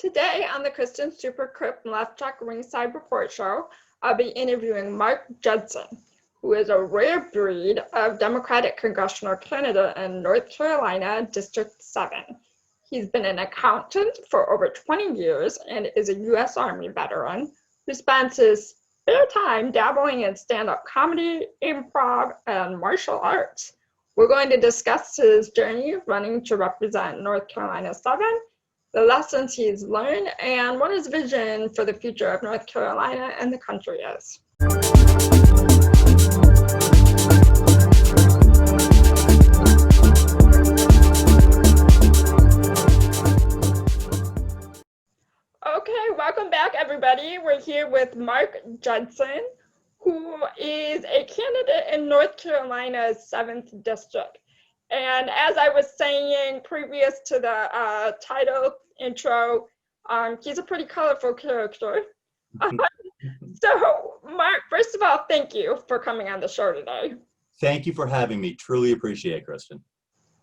Today on the Kristen Super Crypt Left Check Ringside Report Show, I'll be interviewing Mark Judson, who is a rare breed of Democratic congressional candidate in North Carolina, District 7. He's been an accountant for over 20 years and is a U.S. Army veteran who spends his spare time dabbling in stand-up comedy, improv, and martial arts. We're going to discuss his journey running to represent North Carolina 7, the lessons he's learned, and what his vision for the future of North Carolina and the country is. Okay, welcome back, everybody. We're here with Mark Judson, who is a candidate in North Carolina's 7th District. And as I was saying previous to the title intro, he's a pretty colorful character. So, Mark, first of all, thank you for coming on the show today. Thank you for having me. Truly appreciate it, Kristen.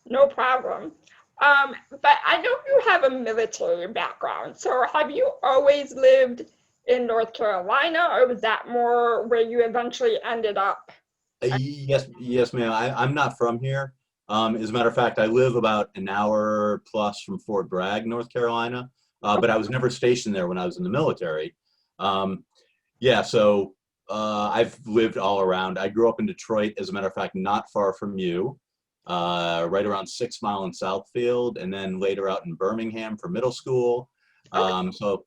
No problem. But I know you have a military background. So have you always lived in North Carolina, or was that more where you eventually ended up? Yes, ma'am. I'm not from here. As a matter of fact, I live about an hour plus from Fort Bragg, North Carolina, but I was never stationed there when I was in the military. So I've lived all around. I grew up in Detroit, as a matter of fact, not far from you, right around 6 Mile and Southfield, and then later out in Birmingham for middle school. So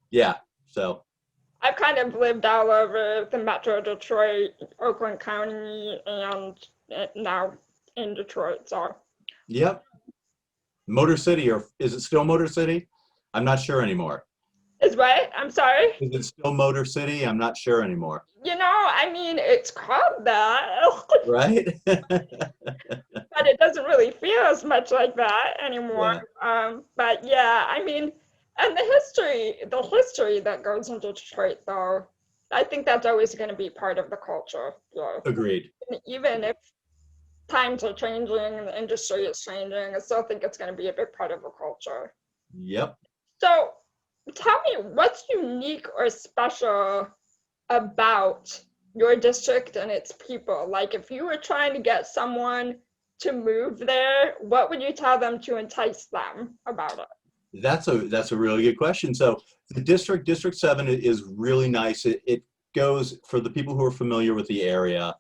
I've kind of lived all over the Metro Detroit, Oakland County, and now in Detroit, so. Yep. Motor City, or is it still Motor City? I'm not sure anymore. Is what? I'm sorry? Is it still Motor City? I'm not sure anymore. You know, I mean, it's called that. Right? But it doesn't really feel as much like that anymore. Yeah. But yeah, I mean, and the history that goes into Detroit, though, I think that's always going to be part of the culture. Yeah. Agreed. Even if times are changing and the industry is changing, I still think it's going to be a big part of the culture. Yep. So tell me, what's unique or special about your district and its people? Like, if you were trying to get someone to move there, what would you tell them to entice them about it? That's a really good question. So the District 7 is really nice. It goes, for the people who are familiar with the area,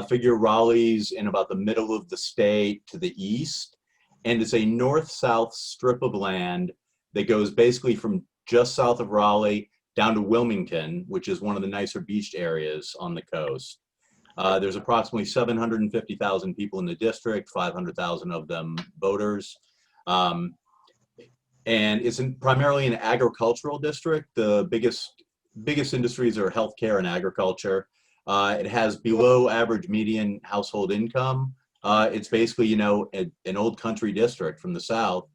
figure Raleigh's in about the middle of the state to the east, and it's a north-south strip of land that goes basically from just south of Raleigh down to Wilmington, which is one of the nicer beach areas on the coast. There's approximately 750,000 people in the district, 500,000 of them voters. And it's primarily an agricultural district. The biggest industries are healthcare and agriculture. It has below average median household income. It's basically, an old country district from the South.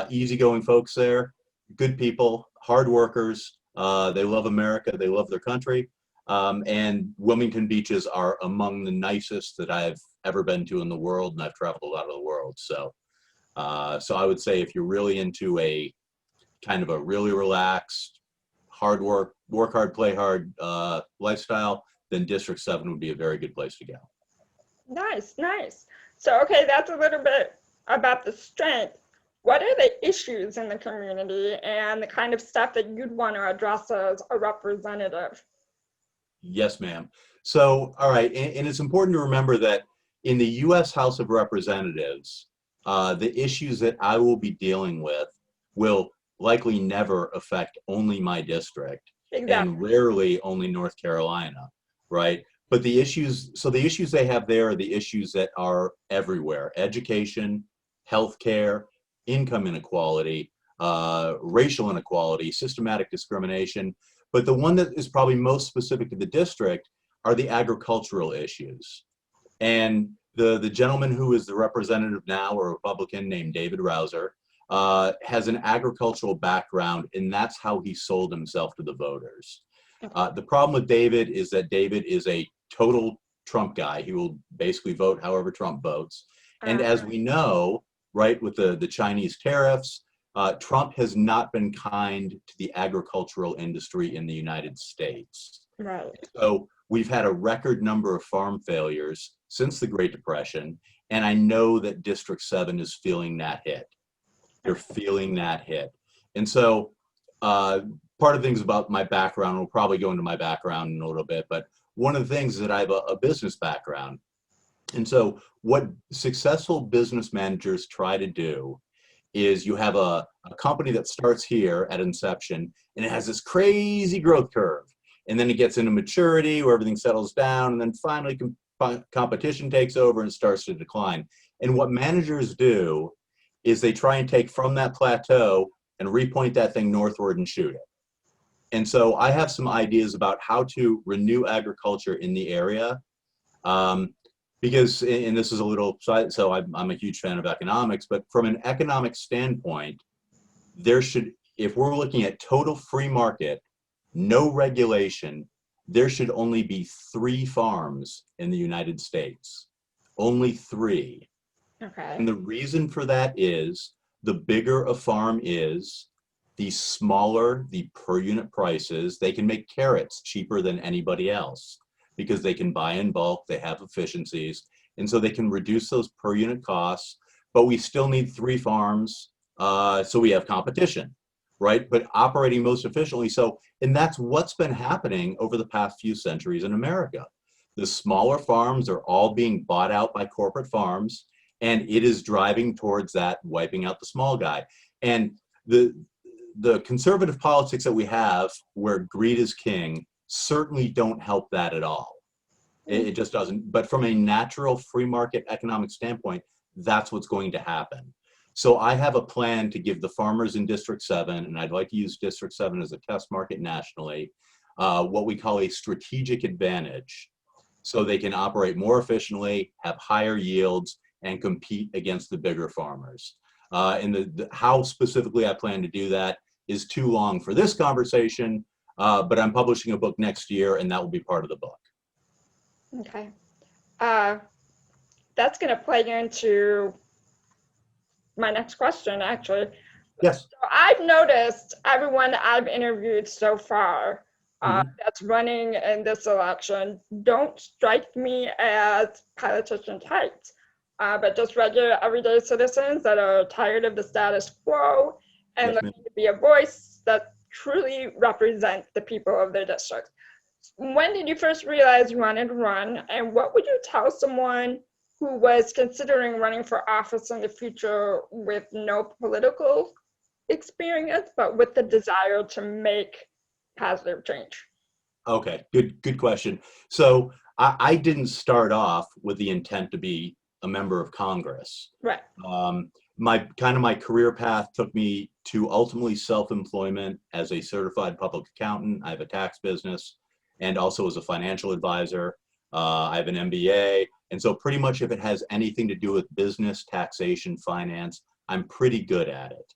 Easygoing folks there, good people, hard workers. They love America. They love their country. And Wilmington beaches are among the nicest that I've ever been to in the world, and I've traveled a lot of the world. So I would say if you're really into a kind of a really relaxed, hard work hard, play hard lifestyle, then District 7 would be a very good place to go. Nice. So, okay, that's a little bit about the strength. What are the issues in the community and the kind of stuff that you'd want to address as a representative? Yes, ma'am. So, all right, and it's important to remember that in the U.S. House of Representatives, the issues that I will be dealing with will likely never affect only my district. Exactly. And rarely only North Carolina, right? But the issues they have there are the issues that are everywhere: education, healthcare, income inequality, racial inequality, systematic discrimination. But the one that is probably most specific to the district are the agricultural issues. And the gentleman who is the representative now, a Republican named David Rouser, has an agricultural background, and that's how he sold himself to the voters. The problem with David is that David is a total Trump guy. He will basically vote however Trump votes. And as we know, right, with the Chinese tariffs, Trump has not been kind to the agricultural industry in the United States. Right. So we've had a record number of farm failures since the Great Depression, and I know that District 7 is feeling that hit. They're feeling that hit. And so part of the things about my background, we'll probably go into my background in a little bit, but one of the things is that I have a business background. And so what successful business managers try to do is you have a company that starts here at inception, and it has this crazy growth curve. And then it gets into maturity where everything settles down, and then finally competition takes over and starts to decline. And what managers do is they try and take from that plateau and repoint that thing northward and shoot it. And so I have some ideas about how to renew agriculture in the area. Because, and this is a little side, so I'm a huge fan of economics, but from an economic standpoint, there should, if we're looking at total free market, no regulation, there should only be 3 farms in the United States. Only 3. Okay. And the reason for that is the bigger a farm is, the smaller the per unit prices. They can make carrots cheaper than anybody else because they can buy in bulk, they have efficiencies, and so they can reduce those per unit costs, but we still need 3 farms, so we have competition, right? But operating most efficiently. So, and that's what's been happening over the past few centuries in America. The smaller farms are all being bought out by corporate farms, and it is driving towards that, wiping out the small guy. And the conservative politics that we have, where greed is king, certainly don't help that at all. It just doesn't. But from a natural free market economic standpoint, that's what's going to happen. So I have a plan to give the farmers in District 7, and I'd like to use District 7 as a test market nationally, what we call a strategic advantage. So they can operate more efficiently, have higher yields, and compete against the bigger farmers. And how specifically I plan to do that is too long for this conversation, but I'm publishing a book next year, and that will be part of the book. Okay. That's going to play into my next question, actually. Yes. So I've noticed everyone I've interviewed so far that's running in this election don't strike me as politician types, but just regular everyday citizens that are tired of the status quo and Yes, looking to be a voice that truly represents the people of their district. When did you first realize you wanted to run, and what would you tell someone who was considering running for office in the future with no political experience, but with the desire to make positive change? Okay, good question. So I didn't start off with the intent to be a member of Congress. Right. My career path took me to ultimately self-employment as a certified public accountant. I have a tax business and also as a financial advisor. I have an MBA. And so pretty much if it has anything to do with business, taxation, finance, I'm pretty good at it.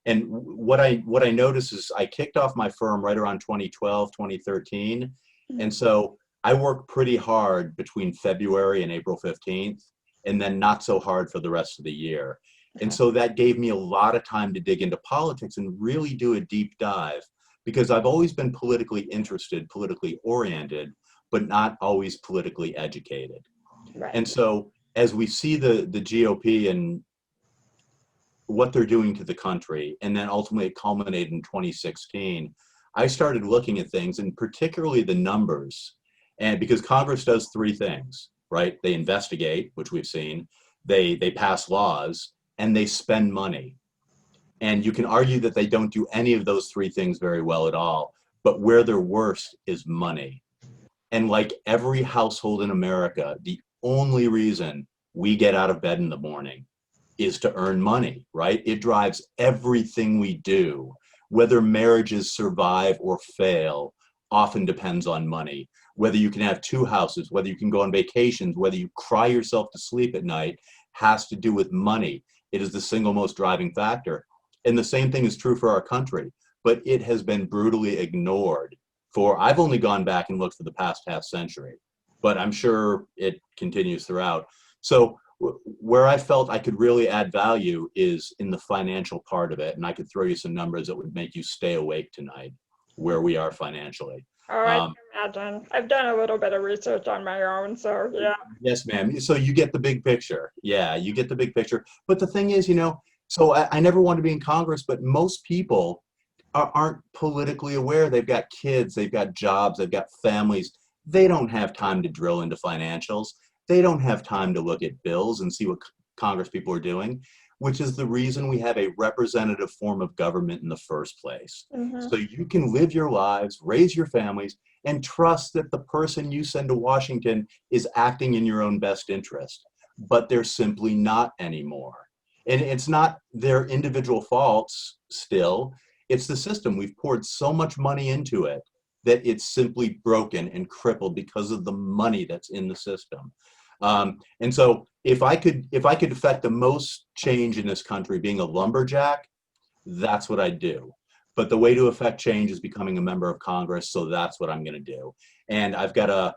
And what I noticed is I kicked off my firm right around 2012, 2013. And so I worked pretty hard between February and April 15th, and then not so hard for the rest of the year. And so that gave me a lot of time to dig into politics and really do a deep dive, because I've always been politically interested, politically oriented, but not always politically educated. Right. And so as we see the GOP and what they're doing to the country, and then ultimately it culminated in 2016, I started looking at things, and particularly the numbers. And because Congress does 3 things, right? They investigate, which we've seen, they pass laws, and they spend money. And you can argue that they don't do any of those 3 things very well at all, but where they're worst is money. And like every household in America, the only reason we get out of bed in the morning is to earn money, right? It drives everything we do. Whether marriages survive or fail often depends on money. Whether you can have 2 houses, whether you can go on vacations, whether you cry yourself to sleep at night, has to do with money. It is the single most driving factor. And the same thing is true for our country, but it has been brutally ignored for, I've only gone back and looked for the past half century, but I'm sure it continues throughout. So where I felt I could really add value is in the financial part of it. And I could throw you some numbers that would make you stay awake tonight, where we are financially. Oh, I can imagine. I've done a little bit of research on my own, so yeah. Yes, ma'am. So you get the big picture. Yeah, you get the big picture. But the thing is, so I never want to be in Congress, but most people aren't politically aware. They've got kids, they've got jobs, they've got families. They don't have time to drill into financials. They don't have time to look at bills and see what Congress people are doing, which is the reason we have a representative form of government in the first place. Mm-hmm. So you can live your lives, raise your families, and trust that the person you send to Washington is acting in your own best interest. But they're simply not anymore. And it's not their individual faults still. It's the system. We've poured so much money into it that it's simply broken and crippled because of the money that's in the system. And so if I could affect the most change in this country being a lumberjack, that's what I'd do. But the way to affect change is becoming a member of Congress. So that's what I'm going to do. And I've got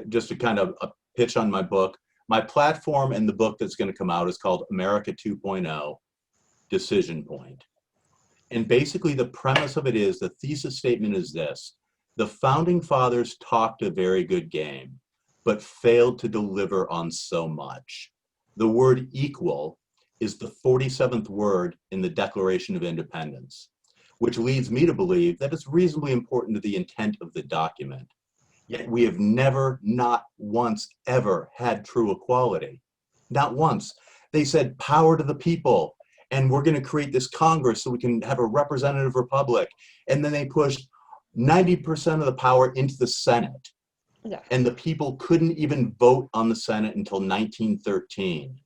just a kind of a pitch on my book. My platform and the book that's going to come out is called America 2.0 Decision Point. And basically the premise of it is, the thesis statement is this: the founding fathers talked a very good game, but failed to deliver on so much. The word equal is the 47th word in the Declaration of Independence, which leads me to believe that it's reasonably important to the intent of the document. Yet we have never, not once, ever had true equality. Not once. They said power to the people, and we're going to create this Congress so we can have a representative republic. And then they pushed 90% of the power into the Senate. Yeah. And the people couldn't even vote on the Senate until 1913.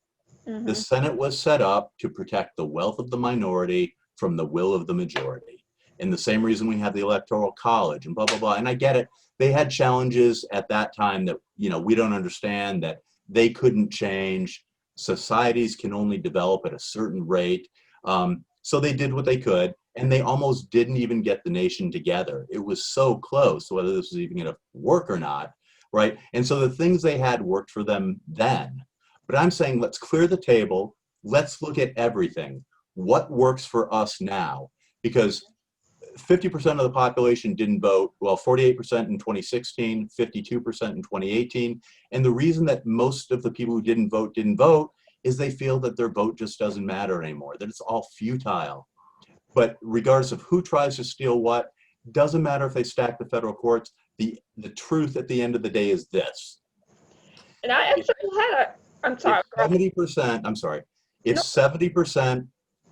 Mm-hmm. The Senate was set up to protect the wealth of the minority from the will of the majority. And the same reason we have the Electoral College and blah, blah, blah. And I get it. They had challenges at that time that, we don't understand, that they couldn't change. Societies can only develop at a certain rate. So they did what they could, and they almost didn't even get the nation together. It was so close, whether this was even going to work or not, right? And so the things they had worked for them then. But I'm saying, let's clear the table. Let's look at everything. What works for us now? Because 50% of the population didn't vote. Well, 48% in 2016, 52% in 2018. And the reason that most of the people who didn't vote is they feel that their vote just doesn't matter anymore, that it's all futile. But regardless of who tries to steal what, doesn't matter if they stack the federal courts. The truth at the end of the day is this. And I actually I'm sorry. If 70%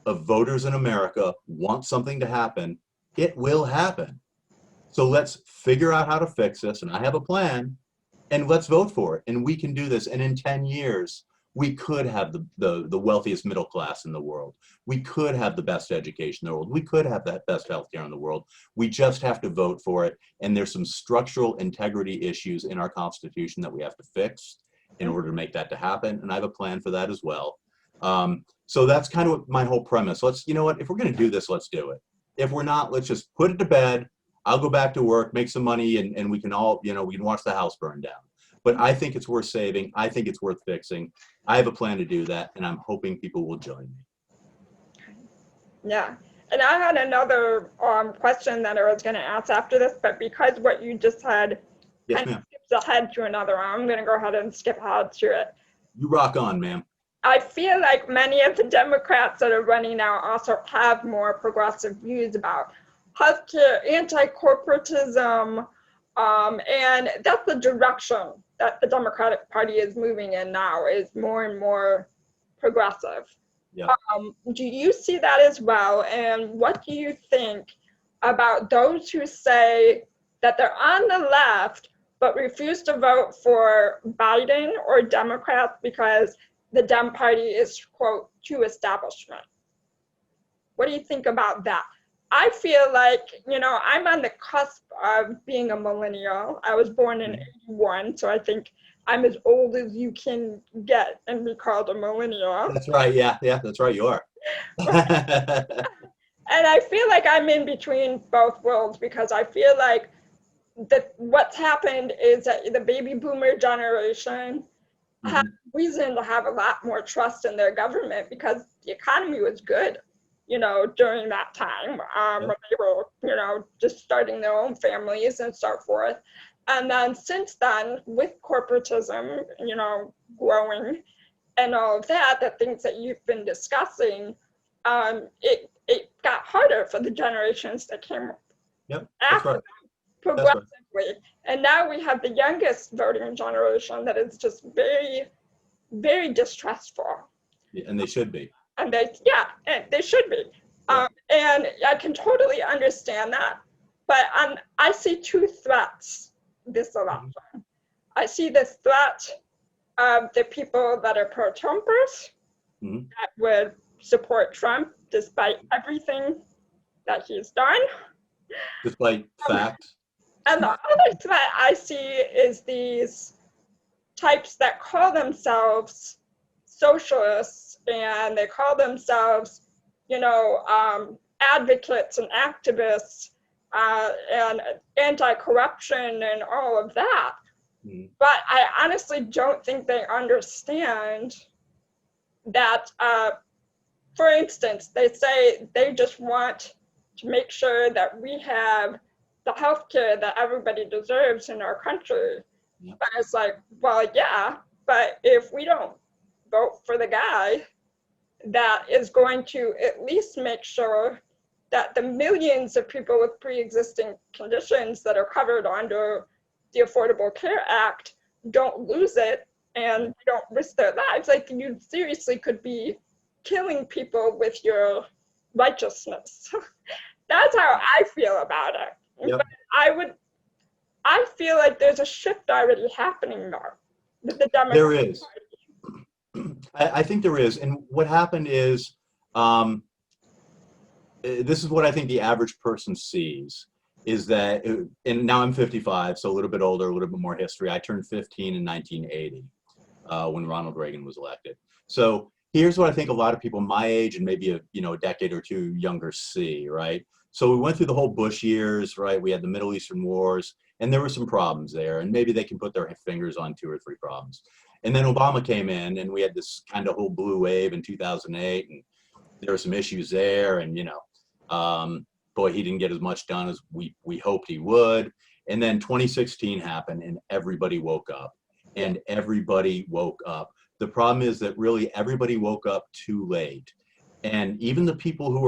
of voters in America want something to happen, it will happen. So let's figure out how to fix this, and I have a plan, and let's vote for it. And we can do this. And in 10 years, we could have the wealthiest middle class in the world. We could have the best education in the world. We could have that best healthcare in the world. We just have to vote for it. And there's some structural integrity issues in our Constitution that we have to fix in order to make that to happen. And I have a plan for that as well. So that's kind of my whole premise. You know what, if we're going to do this, let's do it. If we're not, let's just put it to bed. I'll go back to work, make some money, and we can all, we can watch the house burn down. But I think it's worth saving. I think it's worth fixing. I have a plan to do that, and I'm hoping people will join me. Yeah. And I had another question that I was going to ask after this, but because what you just said Yes, ma'am. skips ahead to another one, I'm going to go ahead and skip ahead to it. You rock on, ma'am. I feel like many of the Democrats that are running now also have more progressive views about healthcare, anti-corporatism, and that's the direction that the Democratic Party is moving in now, is more and more progressive. Yeah. Do you see that as well? And what do you think about those who say that they're on the left but refuse to vote for Biden or Democrats because the Dem Party is, quote, too establishment? What do you think about that? I feel like, I'm on the cusp of being a millennial. I was born in 81, so I think I'm as old as you can get and be called a millennial. That's right. Yeah, that's right. You are. And I feel like I'm in between both worlds, because I feel like that what's happened is that the baby boomer generation had Mhm. reason to have a lot more trust in their government because the economy was good, during that time, Yep. when they were, just starting their own families and so forth. And then since then, with corporatism, growing and all of that, the things that you've been discussing, it got harder for the generations that came Yep. That's after right. them That's right. progressively. And now we have the youngest voting generation that is just very, very distrustful. Yeah, and they should be. And they should be. Yep. And I can totally understand that. But I see two threats this Mhm. election. I see the threat of the people that are pro-Trumpers Mhm. that would support Trump despite everything that he's done. Despite Um, fact. and the other threat I see is these types that call themselves socialists and they call themselves, advocates and activists and anti-corruption and all of that. Mhm. But I honestly don't think they understand that, for instance, they say they just want to make sure that we have the healthcare that everybody deserves in our country. Yep. But it's like, well, yeah, but if we don't vote for the guy that is going to at least make sure that the millions of people with pre-existing conditions that are covered under the Affordable Care Act don't lose it and don't risk their lives, like you seriously could be killing people with your righteousness. That's how I feel about it. Yep. But I feel like there's a shift already happening there with the There Democratic is. I think there is. And what happened is, this is what I think the average person sees is that, and now I'm 55, so a little bit older, a little bit more history. I turned 15 in 1980 when Ronald Reagan was elected. So here's what I think a lot of people my age and maybe a decade or two younger see, right? So we went through the whole Bush years, right? We had the Middle Eastern wars, and there were some problems there, and maybe they can put their fingers on 2 or 3 problems. And then Obama came in, and we had this kind of whole blue wave in 2008, and there were some issues there, and boy, he didn't get as much done as we hoped he would. And then 2016 happened, and everybody woke up, and everybody woke up. The problem is that really everybody woke up too late. And even the people who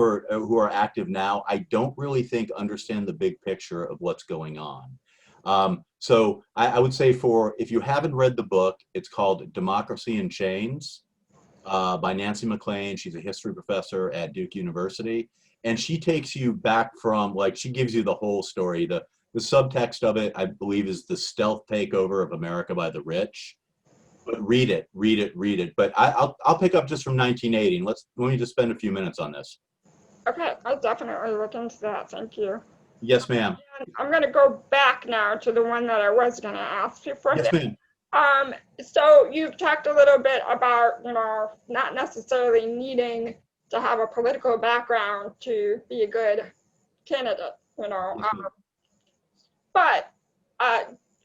are active now, I don't really think understand the big picture of what's going on. So I would say if you haven't read the book, it's called Democracy in Chains by Nancy McLean. She's a history professor at Duke University. And she takes you back from, she gives you the whole story. The subtext of it, I believe, is the stealth takeover of America by the rich. But read it. But I'll pick up just from 1980. And let me just spend a few minutes on this. Okay, I'll definitely look into that. Thank you. Yes, ma'am. I'm going to go back now to the one that I was going to ask you for. Yes, ma'am. So you've talked a little bit about, not necessarily needing to have a political background to be a good candidate, Yes, but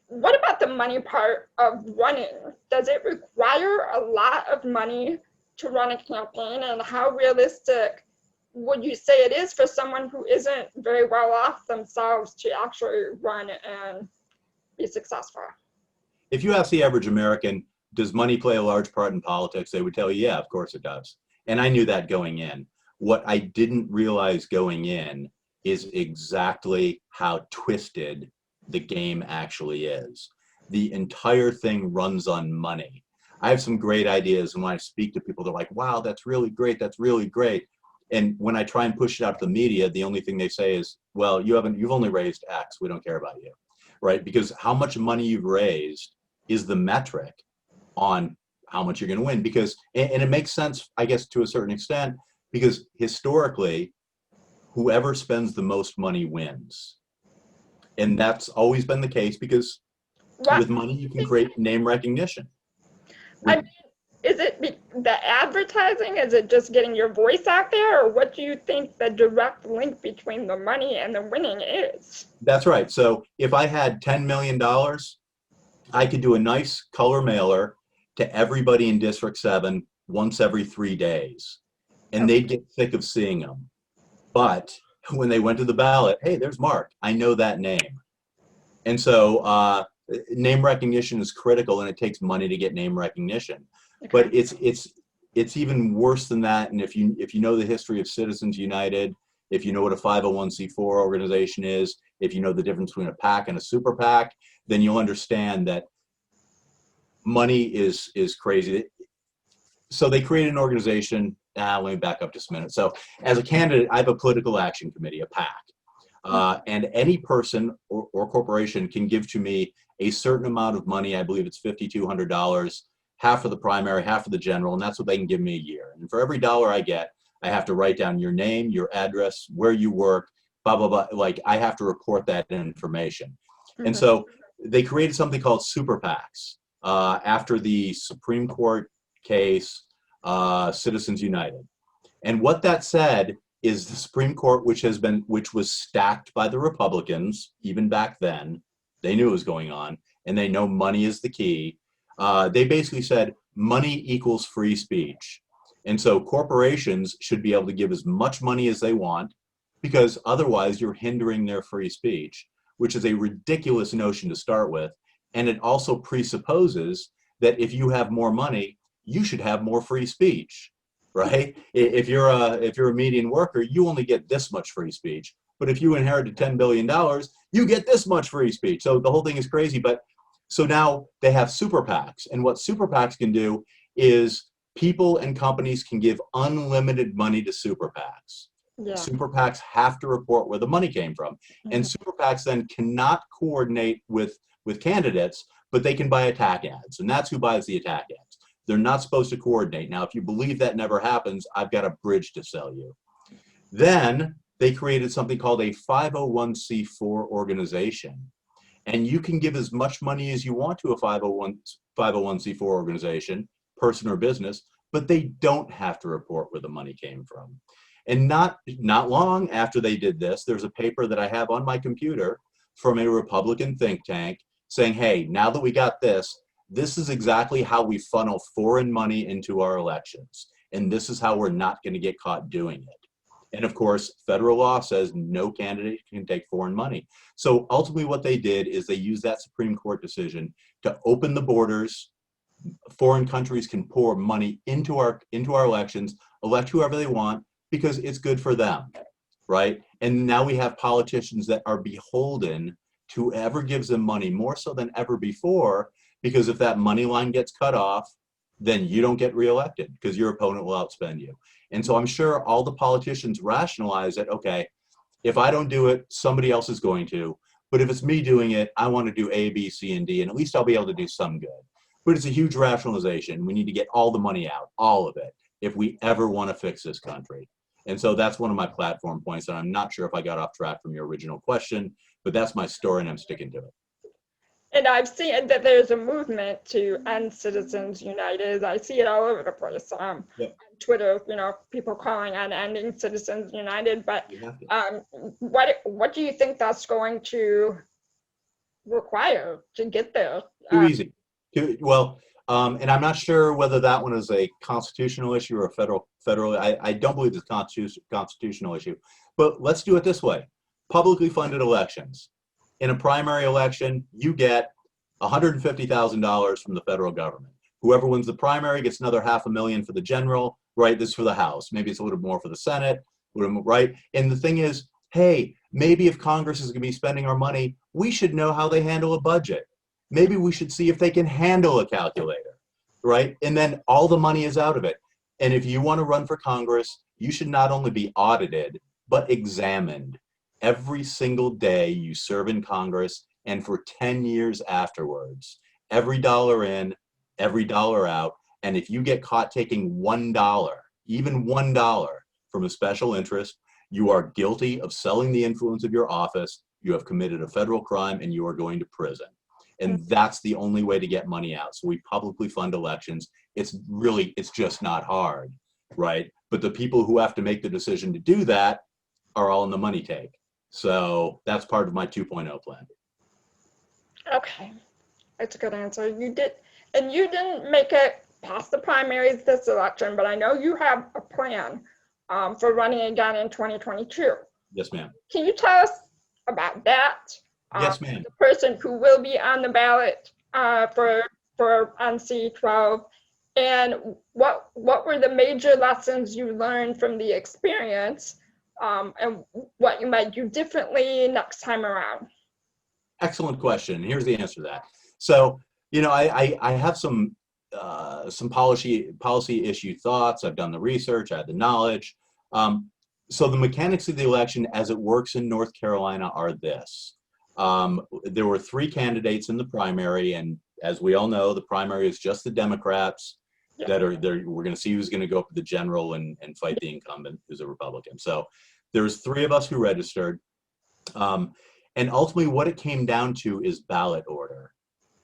what about the money part of running? Does it require a lot of money to run a campaign, and how realistic would you say it is for someone who isn't very well off themselves to actually run and be successful? If you ask the average American, does money play a large part in politics? They would tell you, yeah, of course it does. And I knew that going in. What I didn't realize going in is exactly how twisted the game actually is. The entire thing runs on money. I have some great ideas, and when I speak to people, they're like, wow, that's really great, that's really great. And when I try and push it out to the media, the only thing they say is, well, you've only raised X, we don't care about you, right? Because how much money you've raised is the metric on how much you're going to win. Because, and it makes sense, I guess, to a certain extent, because historically, whoever spends the most money wins. And that's always been the case because with money, you can create name recognition. I mean, is it the advertising? Is it just getting your voice out there? Or what do you think the direct link between the money and the winning is? That's right. So if I had $10 million, I could do a nice color mailer to everybody in District 7 once every 3 days. And they'd get sick of seeing them. But when they went to the ballot, hey, there's Mark. I know that name. And so name recognition is critical, and it takes money to get name recognition. Okay. But it's even worse than that. And if you know the history of Citizens United, if you know what a 501c4 organization is, if you know the difference between a PAC and a super PAC, then you'll understand that money is crazy. So they created an organization. Let me back up just a minute. So as a candidate, I have a political action committee, a PAC. And any person or corporation can give to me a certain amount of money. I believe it's $5,200, half for the primary, half for the general, and that's what they can give me a year. And for every dollar I get, I have to write down your name, your address, where you work, blah, blah, blah. Like, I have to report that information. And so they created something called super PACs after the Supreme Court case, Citizens United. And what that said is the Supreme Court, which was stacked by the Republicans, even back then, they knew it was going on, and they know money is the key. They basically said money equals free speech. And so corporations should be able to give as much money as they want, because otherwise you're hindering their free speech, which is a ridiculous notion to start with. And it also presupposes that if you have more money, you should have more free speech, right? If you're a median worker, you only get this much free speech. But if you inherited $10 billion, you get this much free speech. So the whole thing is crazy. But so now they have super PACs. And what super PACs can do is people and companies can give unlimited money to super PACs. Yeah. Super PACs have to report where the money came from. And super PACs then cannot coordinate with candidates, but they can buy attack ads. And that's who buys the attack ads. They're not supposed to coordinate. Now, if you believe that never happens, I've got a bridge to sell you. Then they created something called a 501c4 organization. And you can give as much money as you want to a 501c4 organization, person or business, but they don't have to report where the money came from. And not long after they did this, there's a paper that I have on my computer from a Republican think tank saying, hey, now that we got this is exactly how we funnel foreign money into our elections. And this is how we're not going to get caught doing it. And of course, federal law says no candidate can take foreign money. So ultimately what they did is they used that Supreme Court decision to open the borders. Foreign countries can pour money into our elections, elect whoever they want, because it's good for them, right? And now we have politicians that are beholden to whoever gives them money, more so than ever before, because if that money line gets cut off, then you don't get reelected because your opponent will outspend you. And so I'm sure all the politicians rationalize that, okay, if I don't do it, somebody else is going to. But if it's me doing it, I want to do A, B, C, and D, and at least I'll be able to do some good. But it's a huge rationalization. We need to get all the money out, all of it, if we ever want to fix this country. And so that's one of my platform points. And I'm not sure if I got off track from your original question, but that's my story and I'm sticking to it. And I've seen that there's a movement to end Citizens United. I see it all over the place. On Twitter, people calling on ending Citizens United. But what do you think that's going to require to get there? Too easy. Well, and I'm not sure whether that one is a constitutional issue or a federal. I don't believe it's a constitutional issue. But let's do it this way. Publicly funded elections. In a primary election, you get $150,000 from the federal government. Whoever wins the primary gets another $500,000 for the general, right? This is for the House. Maybe it's a little more for the Senate, right? And the thing is, hey, maybe if Congress is going to be spending our money, we should know how they handle a budget. Maybe we should see if they can handle a calculator, right? And then all the money is out of it. And if you want to run for Congress, you should not only be audited, but examined. Every single day you serve in Congress and for 10 years afterwards, every dollar in, every dollar out. And if you get caught taking $1, even $1 from a special interest, you are guilty of selling the influence of your office. You have committed a federal crime and you are going to prison. And that's the only way to get money out. So we publicly fund elections. It's just not hard, right? But the people who have to make the decision to do that are all in the money take. So that's part of my 2.0 plan. Okay, that's a good answer. You did. And you didn't make it past the primaries this election, but I know you have a plan for running again in 2022. Yes, ma'am. Can you tell us about that? Yes, ma'am. The person who will be on the ballot for NC-12, and what were the major lessons you learned from the experience, and what you might do differently next time around? Excellent question. Here's the answer to that. So, I have some policy issue thoughts. I've done the research. I have the knowledge. So the mechanics of the election as it works in North Carolina are this. There were 3 candidates in the primary, and as we all know, the primary is just the Democrats that are there. We're going to see who's going to go up to the general and fight the incumbent, who's a Republican. So there's 3 of us who registered. And ultimately what it came down to is ballot order.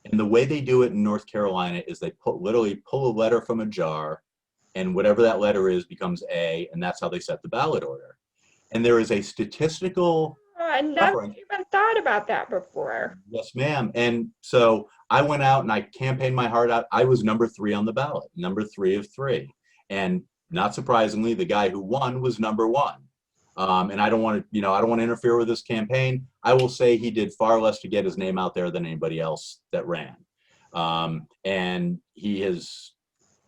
And the way they do it in North Carolina is they literally pull a letter from a jar, and whatever that letter is becomes A, and that's how they set the ballot order. And there is a statistical I never even thought about that before. Yes, ma'am. And so I went out and I campaigned my heart out. I was number 3 on the ballot, number 3 of 3. And not surprisingly, the guy who won was number 1. And I don't want to interfere with this campaign. I will say he did far less to get his name out there than anybody else that ran. And he has,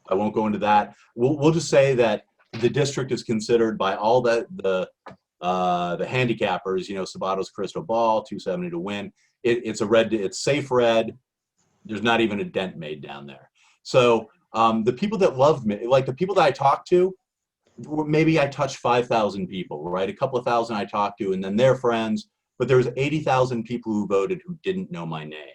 I won't go into that. We'll just say that the district is considered by all the handicappers, Sabato's crystal ball, 270 to win. It's safe red. There's not even a dent made down there. So the people that loved me, like the people that I talked to, maybe I touched 5,000 people, right? A couple of thousand I talked to, and then their friends, but there was 80,000 people who voted who didn't know my name.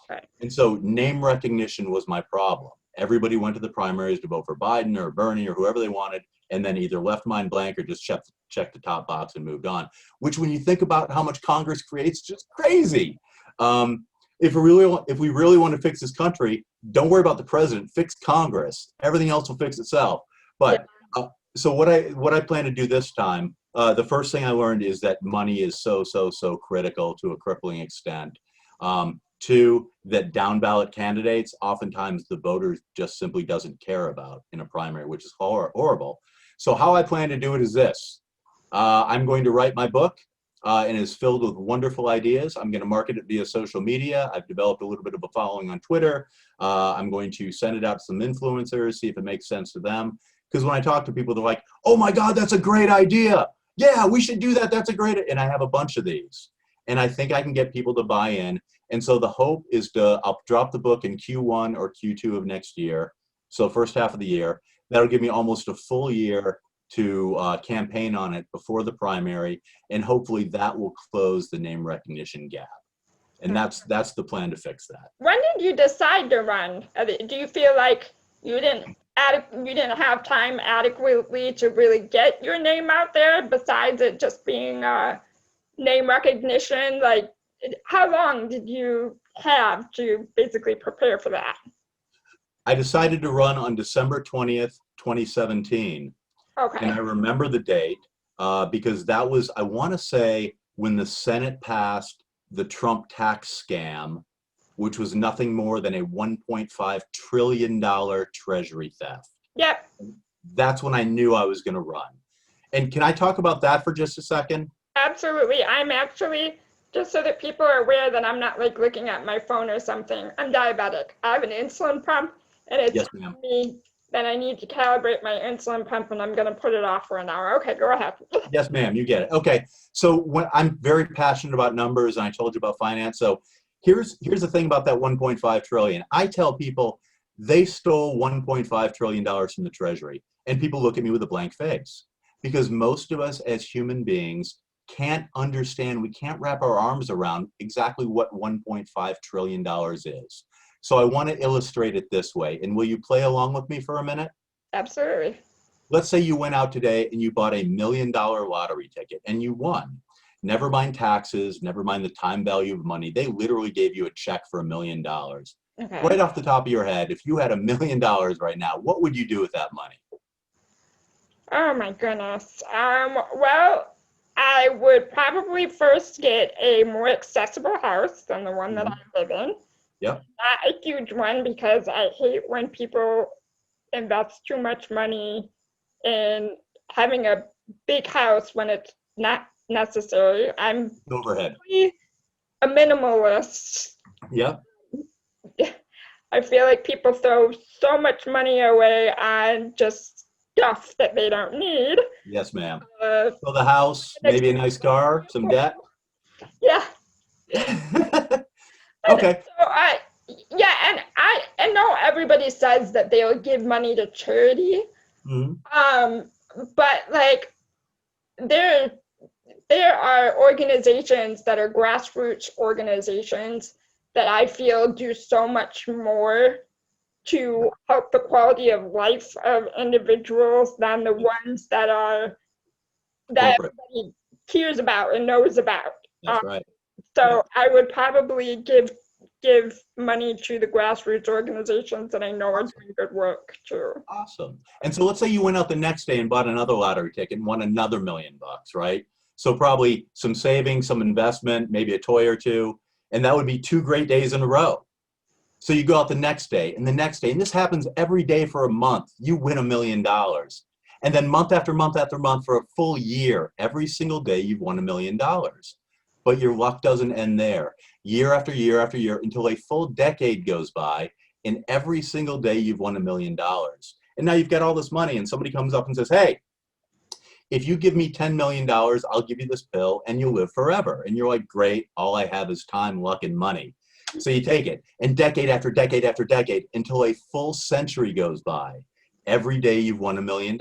Right. And so name recognition was my problem. Everybody went to the primaries to vote for Biden or Bernie or whoever they wanted, and then either left mine blank or just checked the top box and moved on, which when you think about how much Congress creates, just crazy. If we really want to fix this country, don't worry about the president, fix Congress. Everything else will fix itself. But so what I plan to do this time, the first thing I learned is that money is so critical to a crippling extent. 2, that down ballot candidates, oftentimes the voters just simply doesn't care about in a primary, which is horrible. So how I plan to do it is this. I'm going to write my book, and it's filled with wonderful ideas. I'm going to market it via social media. I've developed a little bit of a following on Twitter. I'm going to send it out to some influencers, see if it makes sense to them. Because when I talk to people, they're like, oh my God, that's a great idea. Yeah, we should do that. That's a great, and I have a bunch of these. And I think I can get people to buy in. And so the hope is I'll drop the book in Q1 or Q2 of next year. So first half of the year. That'll give me almost a full year to campaign on it before the primary. And hopefully that will close the name recognition gap. And that's the plan to fix that. When did you decide to run? Do you feel like you didn't have time adequately to really get your name out there, besides it just being name recognition? Like, how long did you have to basically prepare for that? I decided to run on December 20th, 2017. Okay. And I remember the date because that was, I want to say, when the Senate passed the Trump tax scam, which was nothing more than a $1.5 trillion treasury theft. Yep. That's when I knew I was going to run. And can I talk about that for just a second? Absolutely. I'm actually, just so that people are aware that I'm not like looking at my phone or something, I'm diabetic. I have an insulin pump, and it's Yes, ma'am. me that I need to calibrate my insulin pump, and I'm going to put it off for an hour. Okay, go ahead. Yes, ma'am, you get it. Okay, so when I'm very passionate about numbers, and I told you about finance. So here's the thing about that 1.5 trillion. I tell people they stole 1.5 trillion dollars from the Treasury, and people look at me with a blank face because most of us as human beings can't understand, we can't wrap our arms around exactly what 1.5 trillion dollars is. So I want to illustrate it this way, and will you play along with me for a minute? Absolutely. Let's say you went out today and you bought $1 million lottery ticket and you won. Never mind taxes, never mind the time value of money. They literally gave you a check for $1 million. Okay. Right off the top of your head, if you had $1 million right now, what would you do with that money? Oh my goodness. Well, I would probably first get a more accessible house than the one that I live in. Yep. Not a huge one because I hate when people invest too much money in having a big house when it's not necessary. I'm Overhead. really a minimalist. Yep. I feel like people throw so much money away on just stuff that they don't need. Yes, ma'am. Uh, So the house, maybe a nice car, some debt. yeah. And Okay. so I know everybody says that they'll give money to charity. Mhm. But like there there are organizations that are grassroots organizations that I feel do so much more to help the quality of life of individuals than the ones that Corporate. everybody hears about and knows about. That's right. So Yeah. I would probably give money to the grassroots organizations that I know are doing good work too. Awesome. And so let's say you went out the next day and bought another lottery ticket and won another $1 million, right? So probably some savings, some investment, maybe a toy or two, and that would be 2 great days in a row. So you go out the next day and the next day, and this happens every day for a month. You win $1 million. And then month after month after month for a full year, every single day you've won $1 million. But your luck doesn't end there. Year after year after year until a full decade goes by, and every single day you've won $1 million. And now you've got all this money, and somebody comes up and says, hey, if you give me $10 million, I'll give you this pill and you'll live forever. And you're like, great, all I have is time, luck, and money. So you take it, and decade after decade after decade until a full century goes by. Every day you've won $1 million,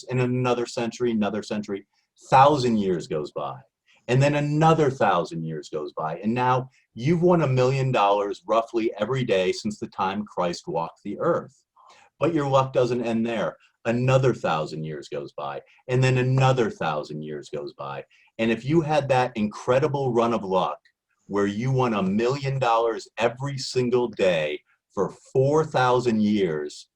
and another century, 1,000 years goes by, and then another 1,000 years goes by, and now you've won $1 million roughly every day since the time Christ walked the earth. But your luck doesn't end there. Another 1,000 years goes by, and then another 1,000 years goes by. And if you had that incredible run of luck where you won $1 million every single day for 4,000 years,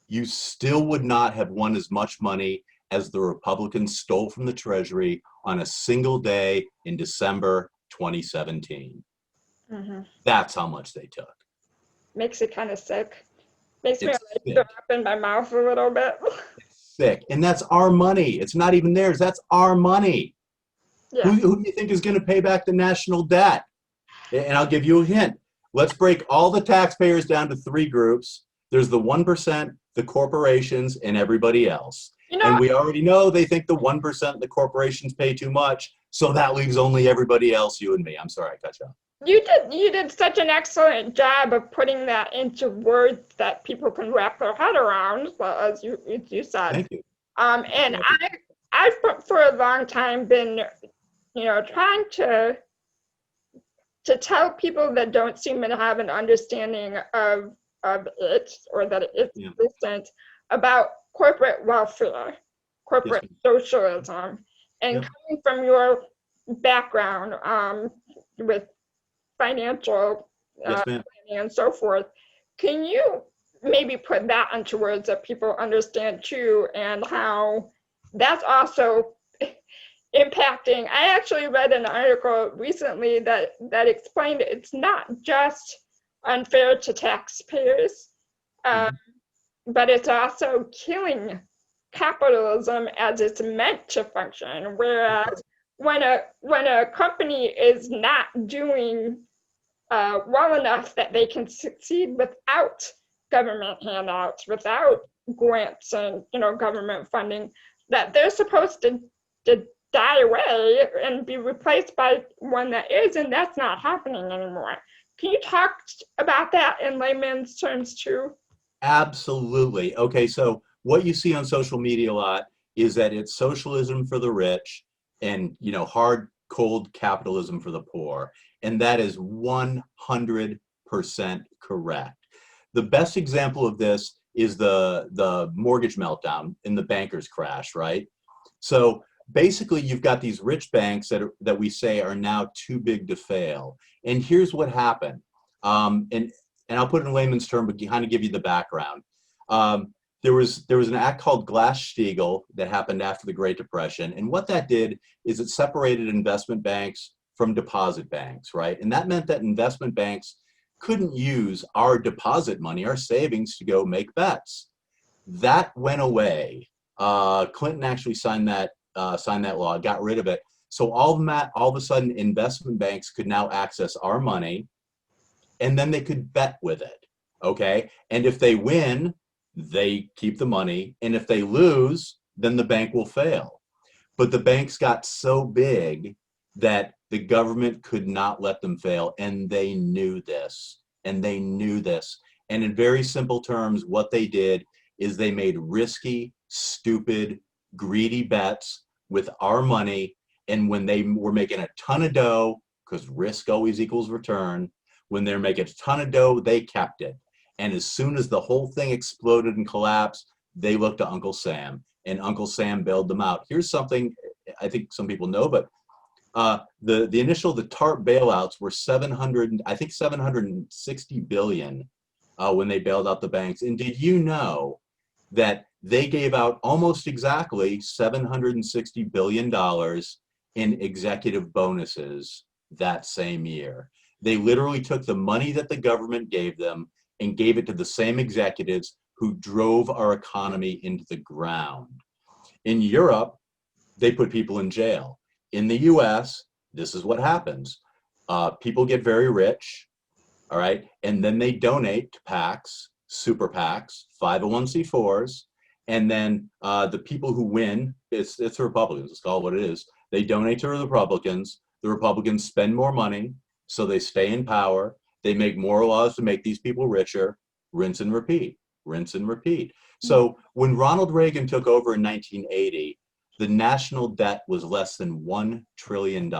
you still would not have won as much money as the Republicans stole from the Treasury on a single day in December 2017. Mm-hmm. That's how much they took. Makes it kind of sick. Makes me It's like sick. throw up in my mouth a little bit. Sick. And that's our money. It's not even theirs. That's our money. Yeah. Who do you think is going to pay back the national debt? And I'll give you a hint. Let's break all the taxpayers down to 3 groups. There's the 1%, the corporations, and everybody else. You know, And we already know they think the 1%, the corporations pay too much. So that leaves only everybody else, you and me. I'm sorry, I cut you off. you did such an excellent job of putting that into words that people can wrap their head around, as you said. Thank you. And I've for a long time been, trying to tell people that don't seem to have an understanding of it, or that it's existent, about corporate welfare, corporate socialism. And coming from your background with financial planning and so forth, can you maybe put that into words that people understand too, and how that's also impacting? I actually read an article recently that explained it's not just unfair to taxpayers, but it's also killing capitalism as it's meant to function. Whereas when a company is not doing well enough that they can succeed without government handouts, without grants and government funding, that they're supposed to die away and be replaced by one that is, and that's not happening anymore. Can you talk about that in layman's terms too? Absolutely. Okay, so what you see on social media a lot is that it's socialism for the rich and hard, cold capitalism for the poor. And that is 100% correct. The best example of this is the mortgage meltdown in the bankers crash, right? So basically you've got these rich banks that we say are now too big to fail. And here's what happened. And I'll put it in layman's term, but kind of give you the background. There was an act called Glass-Steagall that happened after the Great Depression. And what that did is it separated investment banks from deposit banks, right? And that meant that investment banks couldn't use our deposit money, our savings, to go make bets. That went away. Clinton actually signed that law, got rid of it. So all of a sudden, investment banks could now access our money, and then they could bet with it. Okay, and if they win, they keep the money, and if they lose, then the bank will fail. But the banks got so big that the government could not let them fail, and they knew this. And in very simple terms, what they did is they made risky, stupid, greedy bets with our money. And when they were making a ton of dough, because risk always equals return, when they're making a ton of dough, they kept it. And as soon as the whole thing exploded and collapsed, they looked to Uncle Sam, and Uncle Sam bailed them out. Here's something I think some people know, but the TARP bailouts were 760 billion when they bailed out the banks. And did you know that they gave out almost exactly $760 billion in executive bonuses that same year? They literally took the money that the government gave them and gave it to the same executives who drove our economy into the ground. In Europe, they put people in jail. In the US, this is what happens. People get very rich, all right, and then they donate to PACs, super PACs, 501c4s, and then the people who win, it's the Republicans, it's called what it is, they donate to the Republicans spend more money, so they stay in power, they make more laws to make these people richer, rinse and repeat, rinse and repeat. So when Ronald Reagan took over in 1980, the national debt was less than $1 trillion.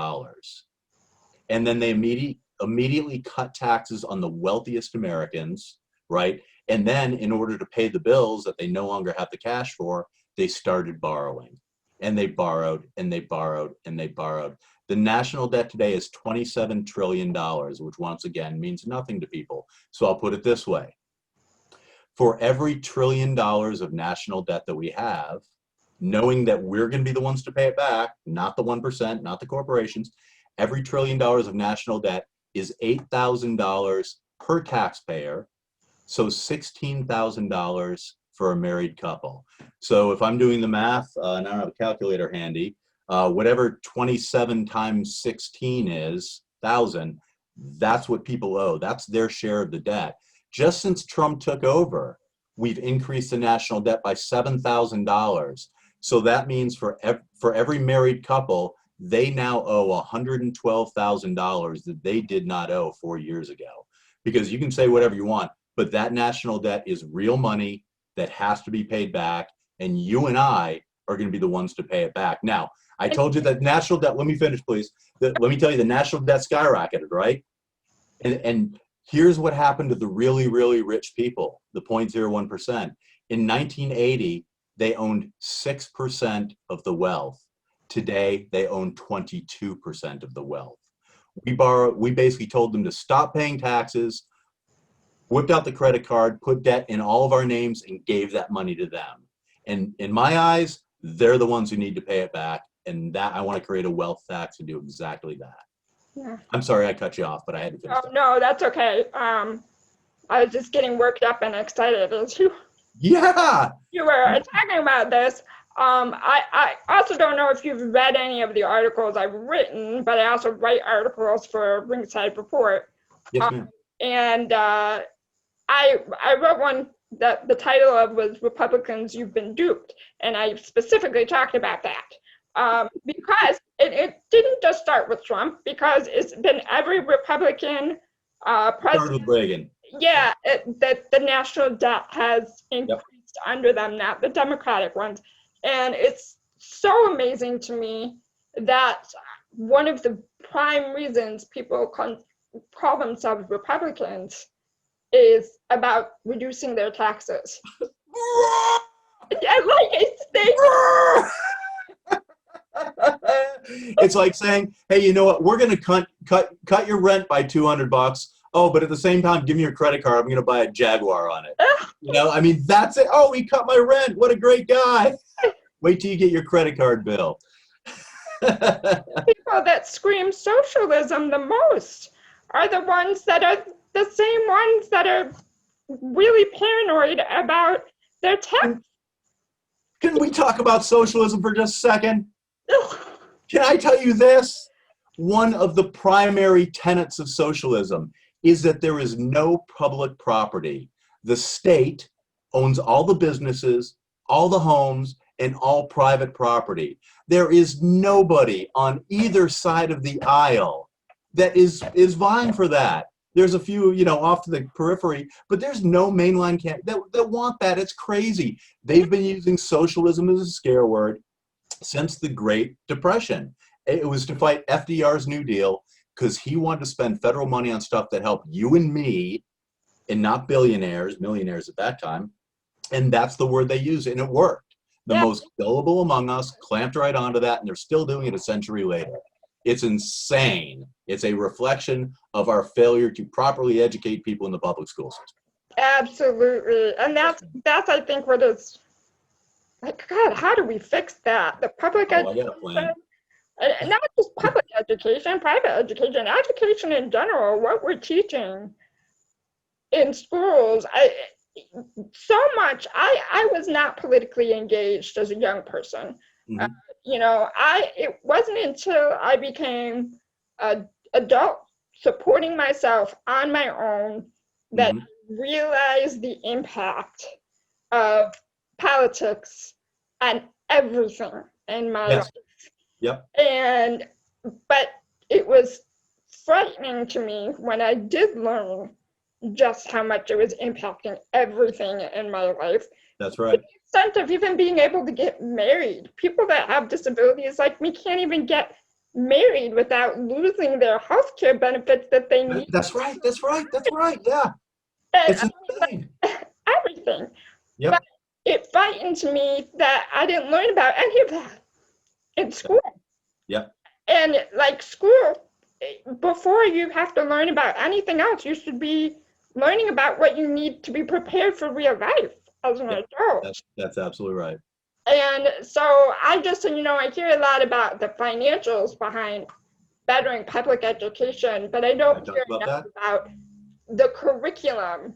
And then they immediately cut taxes on the wealthiest Americans, right? And then in order to pay the bills that they no longer have the cash for, they started borrowing. And they borrowed, and they borrowed, and they borrowed. The national debt today is $27 trillion, which once again means nothing to people. So I'll put it this way. For every $1 trillion of national debt that we have, knowing that we're going to be the ones to pay it back, not the 1%, not the corporations, every $1 trillion of national debt is $8,000 per taxpayer, so $16,000 for a married couple. So if I'm doing the math, and I don't have a calculator handy, whatever 27 times 16 is, 1,000, that's what people owe. That's their share of the debt. Just since Trump took over, we've increased the national debt by $7,000. So that means for every married couple, they now owe $112,000 that they did not owe 4 years ago. Because you can say whatever you want, but that national debt is real money that has to be paid back, and you and I are going to be the ones to pay it back. Now, I told you that national debt, let me finish, please. Let me tell you, the national debt skyrocketed, right? And here's what happened to the really, really rich people, the 0.01%. In 1980, they owned 6% of the wealth. Today, they own 22% of the wealth. We basically told them to stop paying taxes, whipped out the credit card, put debt in all of our names, and gave that money to them. And in my eyes, they're the ones who need to pay it back. And that I want to create a wealth tax to do exactly that. Yeah. I'm sorry I cut you off, but I had to finish. Oh, no, that's okay. I was just getting worked up and excited as you were talking about this. I also don't know if you've read any of the articles I've written, but I also write articles for Ringside Report. Yes, ma'am. And I wrote one that the title of was Republicans, You've Been Duped. And I specifically talked about that. Because it didn't just start with Trump, because it's been every Republican president. Reagan. Yeah, that the national debt has increased under them, not the Democratic ones. And it's so amazing to me that one of the prime reasons people call themselves Republicans is about reducing their taxes. It's like saying, hey, you know what? We're going to cut your rent by $200. Oh, but at the same time, give me your credit card. I'm going to buy a Jaguar on it. You know, I mean, that's it. Oh, he cut my rent. What a great guy. Wait till you get your credit card bill. People that scream socialism the most are the ones that are the same ones that are really paranoid about their tech. Can we talk about socialism for just a second? Can I tell you this? One of the primary tenets of socialism is that there is no public property. The state owns all the businesses, all the homes, and all private property. There is nobody on either side of the aisle that is vying for that. There's a few, off to the periphery, but there's no mainline that want that. It's crazy. They've been using socialism as a scare word since the Great Depression. It was to fight FDR's New Deal because he wanted to spend federal money on stuff that helped you and me and not billionaires, millionaires at that time. And that's the word they use, and it worked. The most gullible among us clamped right onto that, and they're still doing it a century later. It's insane. It's a reflection of our failure to properly educate people in the public school system. Absolutely. And that's I think what is, like, God, how do we fix that? The public education, and not just public education, private education in general, what we're teaching in schools. So much. I was not politically engaged as a young person. Mm-hmm. It wasn't until I became an adult supporting myself on my own that I realized the impact of politics on everything in my life. Yep. But it was frightening to me when I did learn just how much it was impacting everything in my life. That's right. To the extent of even being able to get married. People that have disabilities like me can't even get married without losing their health care benefits that they need. That's right. Yeah. It's insane. Everything. Yep. But it frightened me that I didn't learn about any of that in school. Yep. And like school, before you have to learn about anything else, you should be learning about what you need to be prepared for real life as an adult. That's absolutely right. And so I just, I hear a lot about the financials behind bettering public education, but I don't hear enough about the curriculum,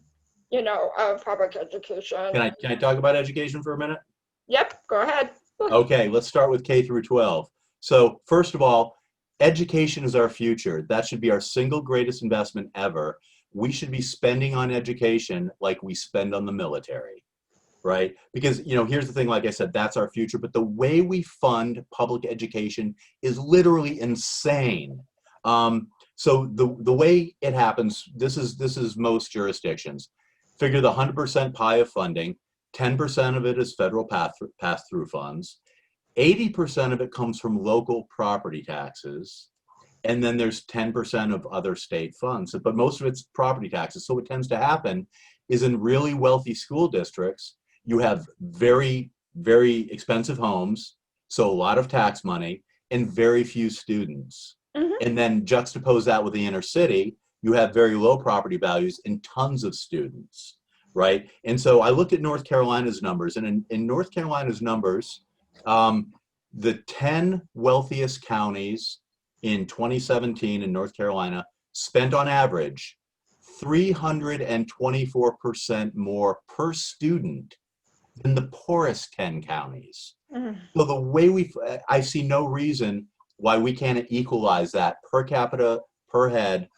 of public education. Can I talk about education for a minute? Yep, go ahead. Okay, let's start with K through 12. So first of all, education is our future. That should be our single greatest investment ever. We should be spending on education like we spend on the military, right? Because, here's the thing, like I said, that's our future, but the way we fund public education is literally insane. So the way it happens, this is most jurisdictions. Figure the 100% pie of funding, 10% of it is federal pass-through funds, 80% of it comes from local property taxes, and then there's 10% of other state funds, but most of it's property taxes. So what tends to happen is in really wealthy school districts, you have very, very expensive homes, so a lot of tax money, and very few students. Mm-hmm. And then juxtapose that with the inner city, you have very low property values and tons of students, right? And so I looked at North Carolina's numbers, and in North Carolina's numbers, the 10 wealthiest counties in 2017 in North Carolina spent on average 324% more per student than the poorest 10 counties. Mm. So the way I see no reason why we can't equalize that per capita, per head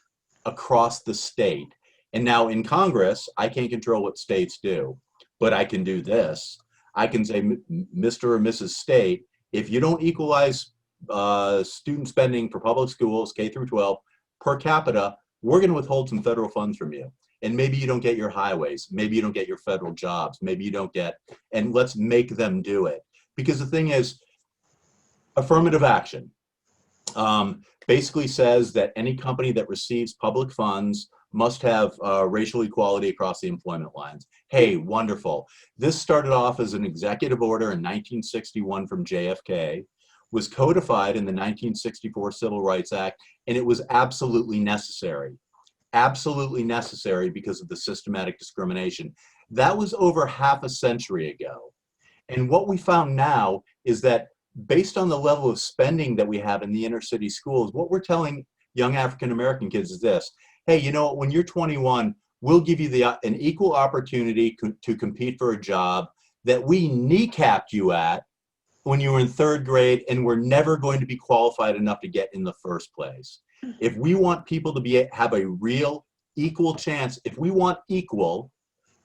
across the state. And now in Congress, I can't control what states do, but I can do this. I can say, Mr. or Mrs. State, if you don't equalize student spending for public schools, K through 12, per capita, we're going to withhold some federal funds from you. And maybe you don't get your highways. Maybe you don't get your federal jobs. Maybe you don't get, and let's make them do it. Because the thing is, affirmative action basically says that any company that receives public funds must have racial equality across the employment lines. Hey, wonderful. This started off as an executive order in 1961 from JFK, was codified in the 1964 Civil Rights Act, and it was absolutely necessary. Absolutely necessary because of the systematic discrimination. That was over half a century ago. And what we found now is that based on the level of spending that we have in the inner city schools, what we're telling young African American kids is this: hey, you know what, when you're 21, we'll give you an equal opportunity to compete for a job that we kneecapped you at when you were in third grade and were never going to be qualified enough to get in the first place. If we want people to have a real equal chance, if we want equal,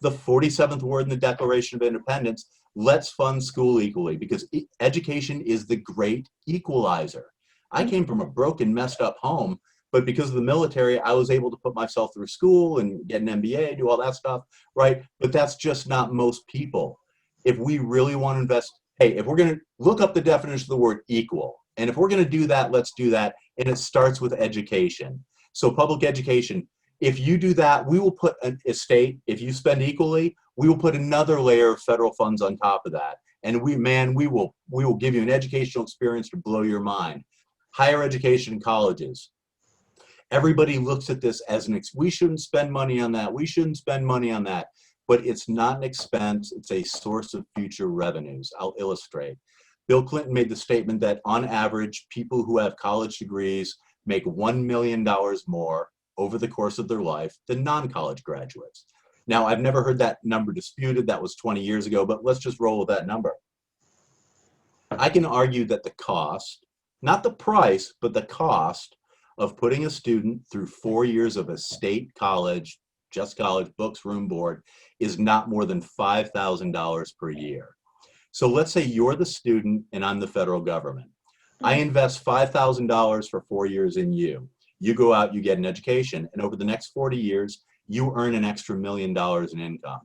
the 47th word in the Declaration of Independence, let's fund school equally, because education is the great equalizer. I came from a broken, messed up home, but because of the military, I was able to put myself through school and get an MBA, do all that stuff, right? But that's just not most people. If we really want to invest, hey, if we're going to look up the definition of the word equal, and if we're going to do that, let's do that. And it starts with education. So public education, if you do that, we will put a state, if you spend equally, we will put another layer of federal funds on top of that. And we will give you an educational experience to blow your mind. Higher education in colleges. Everybody looks at this as we shouldn't spend money on that. We shouldn't spend money on that. But it's not an expense. It's a source of future revenues. I'll illustrate. Bill Clinton made the statement that on average, people who have college degrees make $1 million more over the course of their life than non-college graduates. Now, I've never heard that number disputed. That was 20 years ago, but let's just roll with that number. I can argue that the cost, not the price, but the cost of putting a student through 4 years of a state college, just college, books, room, board, is not more than $5,000 per year. So let's say you're the student and I'm the federal government. I invest $5,000 for 4 years in you. You go out, you get an education, and over the next 40 years, you earn an extra $1 million in income.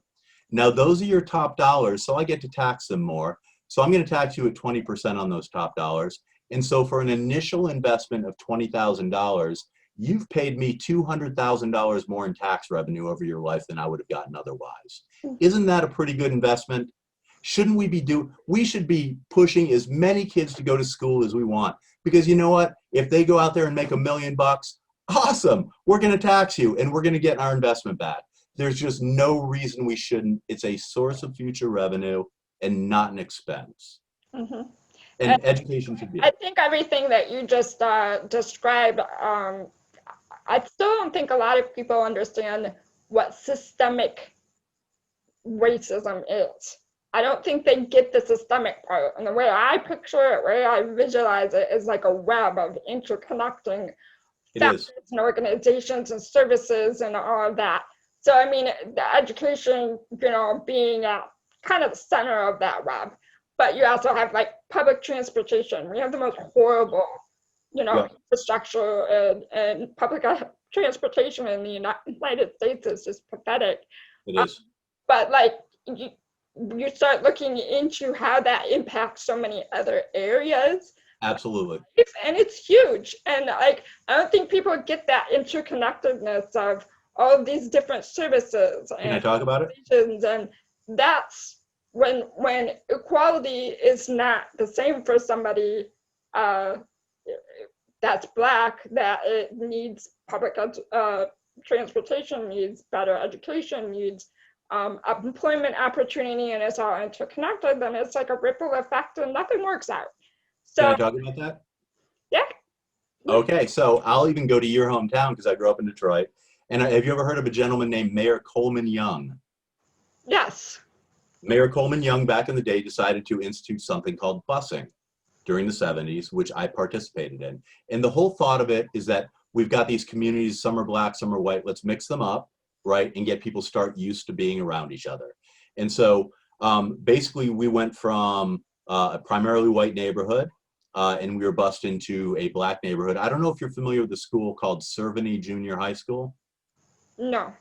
Now, those are your top dollars, so I get to tax them more. So I'm going to tax you at 20% on those top dollars. And so for an initial investment of $20,000, you've paid me $200,000 more in tax revenue over your life than I would have gotten otherwise. Isn't that a pretty good investment? Shouldn't we should be pushing as many kids to go to school as we want, because you know what? If they go out there and make $1 million, awesome, we're going to tax you and we're going to get our investment back. There's just no reason we shouldn't. It's a source of future revenue and not an expense. Mm-hmm. And education should be. I think everything that you just described, I still don't think a lot of people understand what systemic racism is. I don't think they get the systemic part. And the way I picture it, where I visualize it, is like a web of interconnecting factors and organizations and services and all of that. So, I mean, the education, being at kind of the center of that web. But you also have like public transportation. We have the most horrible, infrastructure and public transportation in the United States is just pathetic. It is. But like you start looking into how that impacts so many other areas. Absolutely. And it's huge. And like, I don't think people get that interconnectedness of all of these different services. Can I talk about it? And that's when equality is not the same for somebody that's Black, that it needs public transportation, needs better education, needs employment opportunity, and it's all interconnected, then it's like a ripple effect and nothing works out. So, can I talk about that? Yeah. Okay, so I'll even go to your hometown because I grew up in Detroit. And have you ever heard of a gentleman named Mayor Coleman Young? Yes. Mayor Coleman Young back in the day decided to institute something called busing during the 70s, which I participated in. And the whole thought of it is that we've got these communities, some are Black, some are white, let's mix them up, right, and get people start used to being around each other. And so basically we went from a primarily white neighborhood and we were bused into a Black neighborhood. I don't know if you're familiar with the school called Cerveny Junior High School. No.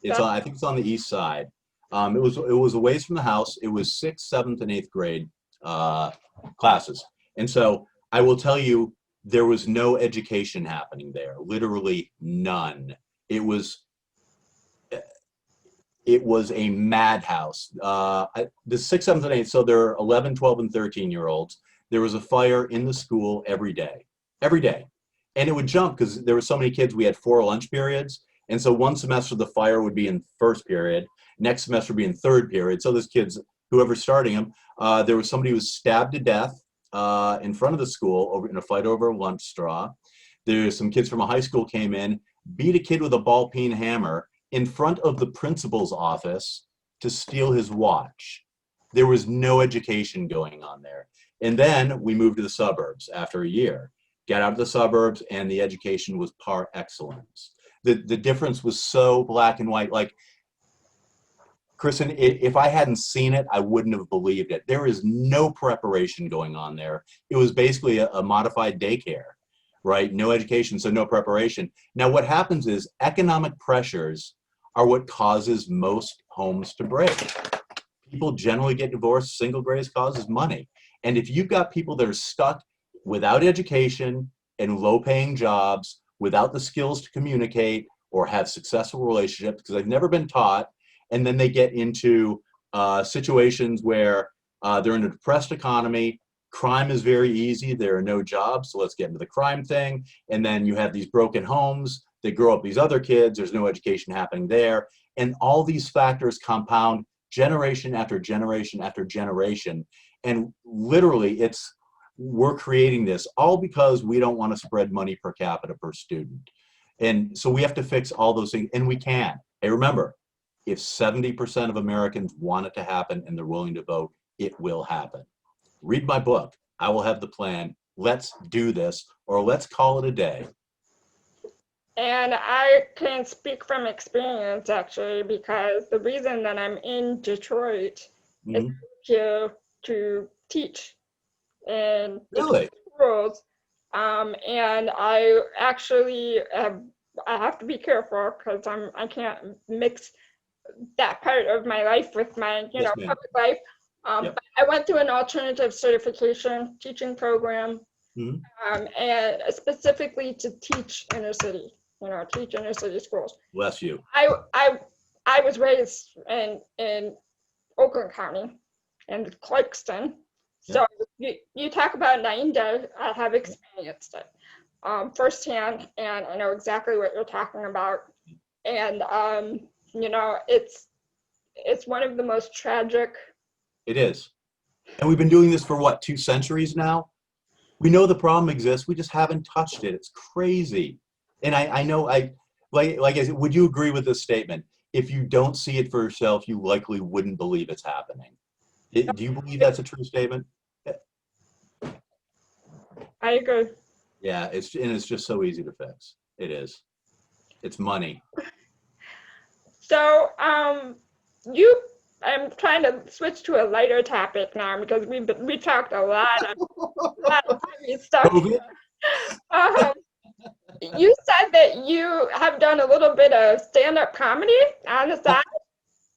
It's I think it's on the east side. It was a ways from the house. It was 6th, 7th, and 8th grade classes. And so I will tell you, there was no education happening there, literally none. It was a madhouse. The 6th, 7th, and 8th, so there are 11, 12, and 13-year-olds. There was a fire in the school every day. And it would jump because there were so many kids. We had 4 lunch periods. And so one semester the fire would be in first period, next semester would be in third period. So those kids, whoever's starting them, there was somebody who was stabbed to death in front of the school in a fight over a lunch straw. There's some kids from a high school came in, beat a kid with a ball peen hammer in front of the principal's office to steal his watch. There was no education going on there. And then we moved to the suburbs after a year. Got out of the suburbs, and the education was par excellence. The difference was so black and white. Like, Kristen, if I hadn't seen it, I wouldn't have believed it. There is no preparation going on there. It was basically a modified daycare, right? No education, so no preparation. Now, what happens is economic pressures are what causes most homes to break. People generally get divorced. Single greatest cause is money. And if you've got people that are stuck without education and low-paying jobs, without the skills to communicate or have successful relationships because they've never been taught, and then they get into situations where they're in a depressed economy, crime is very easy, there are no jobs, so let's get into the crime thing, and then you have these broken homes, they grow up these other kids, there's no education happening there, and all these factors compound generation after generation after generation, and literally we're creating this all because we don't want to spread money per capita per student. And so we have to fix all those things, and we can. Hey, remember, if 70% of Americans want it to happen and they're willing to vote, it will happen. Read my book. I will have the plan. Let's do this, or let's call it a day. And I can speak from experience, actually, because the reason that I'm in Detroit is here to teach in Really? schools. And I actually I have to be careful because I can't mix that part of my life with my public life. But I went through an alternative certification teaching program, and specifically to teach inner city, teach inner city schools. Bless you. I was raised in Oakland County and Clarkston. So you talk about night and day. I have experienced it firsthand, and I know exactly what you're talking about. And it's one of the most tragic. It is. And we've been doing this for what, 2 centuries now? We know the problem exists. We just haven't touched it. It's crazy. And I know, like I said, would you agree with this statement? If you don't see it for yourself, you likely wouldn't believe it's happening. Do you believe that's a true statement? I agree. Yeah, it's just so easy to fix. It is. It's money. So, I'm trying to switch to a lighter topic now because we talked a lot of heavy stuff. You said that you have done a little bit of stand-up comedy on the side.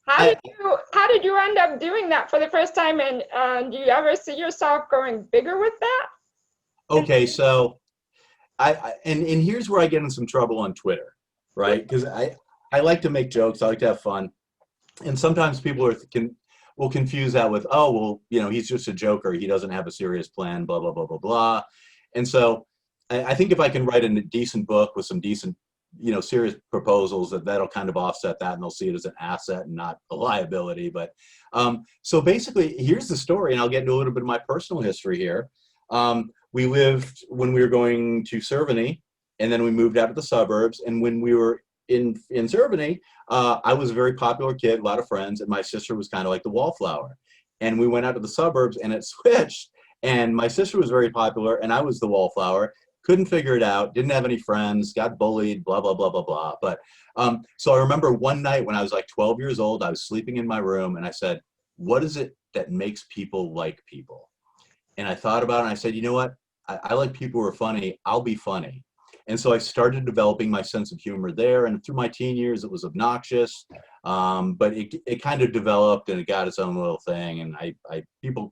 How did you end up doing that for the first time? And do you ever see yourself going bigger with that? Okay, so and here's where I get in some trouble on Twitter, right? Because I like to make jokes, I like to have fun, and sometimes people will confuse that with, oh, well, he's just a joker, he doesn't have a serious plan, blah blah blah blah blah. And so I think if I can write a decent book with some decent, serious proposals, that'll kind of offset that, and they'll see it as an asset and not a liability. But so basically, here's the story, and I'll get into a little bit of my personal history here. We lived when we were going to Cerveny, and then we moved out to the suburbs. And when we were in Cerveny, I was a very popular kid, a lot of friends, and my sister was kind of like the wallflower. And we went out to the suburbs, and it switched. And my sister was very popular, and I was the wallflower. Couldn't figure it out, didn't have any friends, got bullied, blah, blah, blah, blah, blah. But so I remember one night when I was like 12 years old, I was sleeping in my room, and I said, what is it that makes people like people? And I thought about it, and I said, you know what? I like people who are funny. I'll be funny. And so I started developing my sense of humor there. And through my teen years, it was obnoxious, but it kind of developed, and it got its own little thing. And people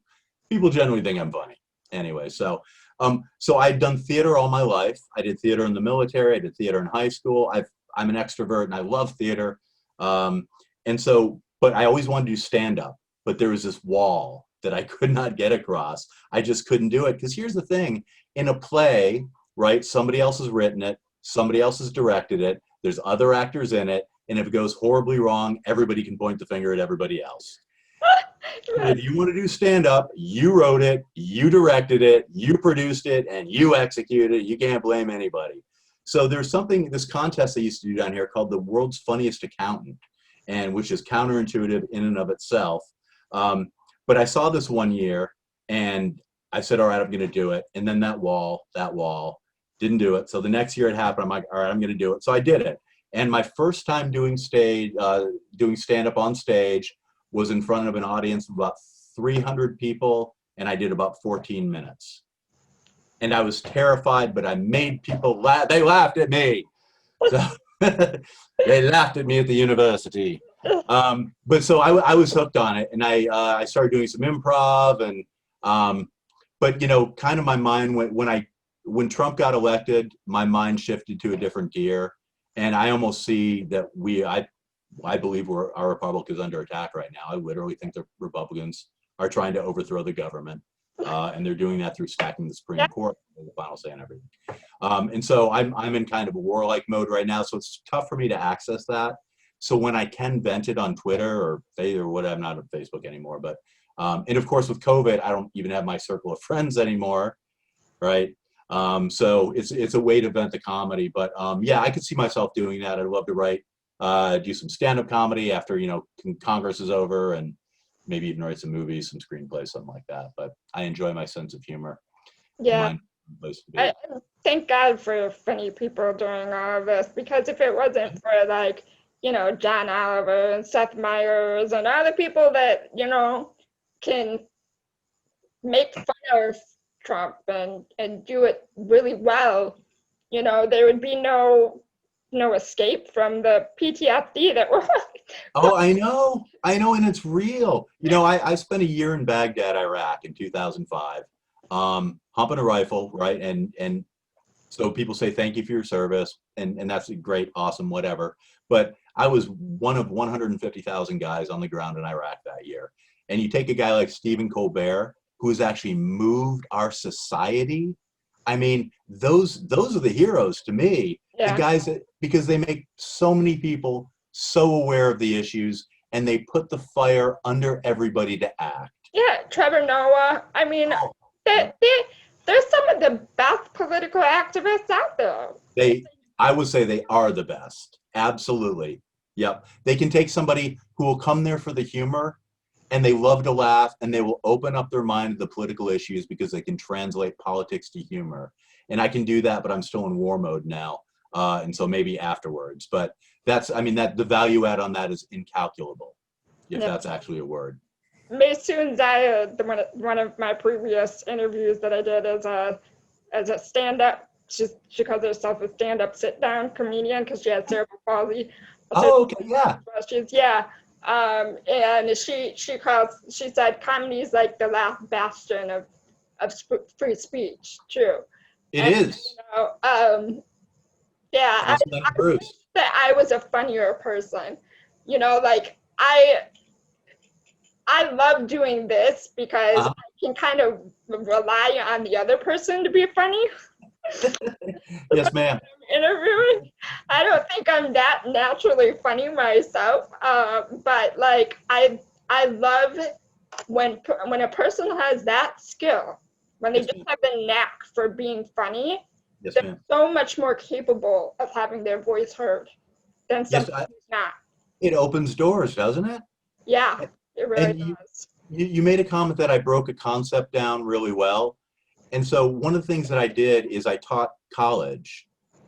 generally think I'm funny. Anyway, so I'd done theater all my life. I did theater in the military. I did theater in high school. I'm an extrovert, and I love theater. And so, but I always wanted to do stand-up. But there was this wall that I could not get across. I just couldn't do it. Because here's the thing, in a play, right, somebody else has written it, somebody else has directed it, there's other actors in it, and if it goes horribly wrong, everybody can point the finger at everybody else. If you want to do stand-up, you wrote it, you directed it, you produced it, and you executed it. You can't blame anybody. So there's this contest they used to do down here called the World's Funniest Accountant, and which is counterintuitive in and of itself. But I saw this one year, and I said, all right, I'm going to do it. And then that wall, didn't do it. So the next year it happened. I'm like, all right, I'm going to do it. So I did it. And my first time doing stand-up on stage was in front of an audience of about 300 people, and I did about 14 minutes. And I was terrified, but I made people laugh. They laughed at me. So they laughed at me at the university. But so I was hooked on it, and I started doing some improv, and but you know, kind of my mind when Trump got elected, my mind shifted to a different gear, and I almost see that I believe our republic is under attack right now. I literally think the Republicans are trying to overthrow the government, and they're doing that through stacking the Supreme Court, the final say on everything. And so I'm in kind of a warlike mode right now, so it's tough for me to access that. So when I can vent it on Twitter or whatever, I'm not on Facebook anymore, but and of course with COVID, I don't even have my circle of friends anymore, right? So it's a way to vent the comedy, but yeah, I could see myself doing that. I'd love to write, do some stand-up comedy after, you know, Congress is over, and maybe even write some movies, some screenplays, something like that. But I enjoy my sense of humor. Yeah. I thank God for funny people during all of this, because if it wasn't for, like, you know, John Oliver and Seth Meyers and other people that, you know, can make fun of Trump and do it really well, you know, there would be no escape from the PTSD that we're Oh, I know, and it's real. You know, I spent a year in Baghdad, Iraq in 2005, humping a rifle, right? And so people say, thank you for your service, and that's great, awesome, whatever. But I was one of 150,000 guys on the ground in Iraq that year. And you take a guy like Stephen Colbert, who has actually moved our society. I mean, those are the heroes to me. Yeah. The guys because they make so many people so aware of the issues, and they put the fire under everybody to act. Yeah, Trevor Noah. I mean, they're some of the best political activists out there. I would say they are the best. Absolutely. Yep. They can take somebody who will come there for the humor, and they love to laugh, and they will open up their mind to the political issues because they can translate politics to humor. And I can do that, but I'm still in war mode now. And so maybe afterwards. But the value add on that is incalculable, if that's actually a word. Maysoon Zaya, one of my previous interviews that I did as a stand-up, she calls herself a stand-up sit-down comedian because she has cerebral palsy. Oh, okay, yeah. And she said comedy is like the last bastion of free speech. True. It is. You know, yeah, I wish that I was a funnier person. You know, like I love doing this because I can kind of rely on the other person to be funny. Yes, ma'am. Interviewing, I don't think I'm that naturally funny myself, but like I love when a person has that skill, when they just have the knack for being funny. Yes, they're ma'am. so much more capable of having their voice heard than somebody who's not. It opens doors, doesn't it? Yeah, it really does. You made a comment that I broke a concept down really well. And so one of the things that I did is I taught college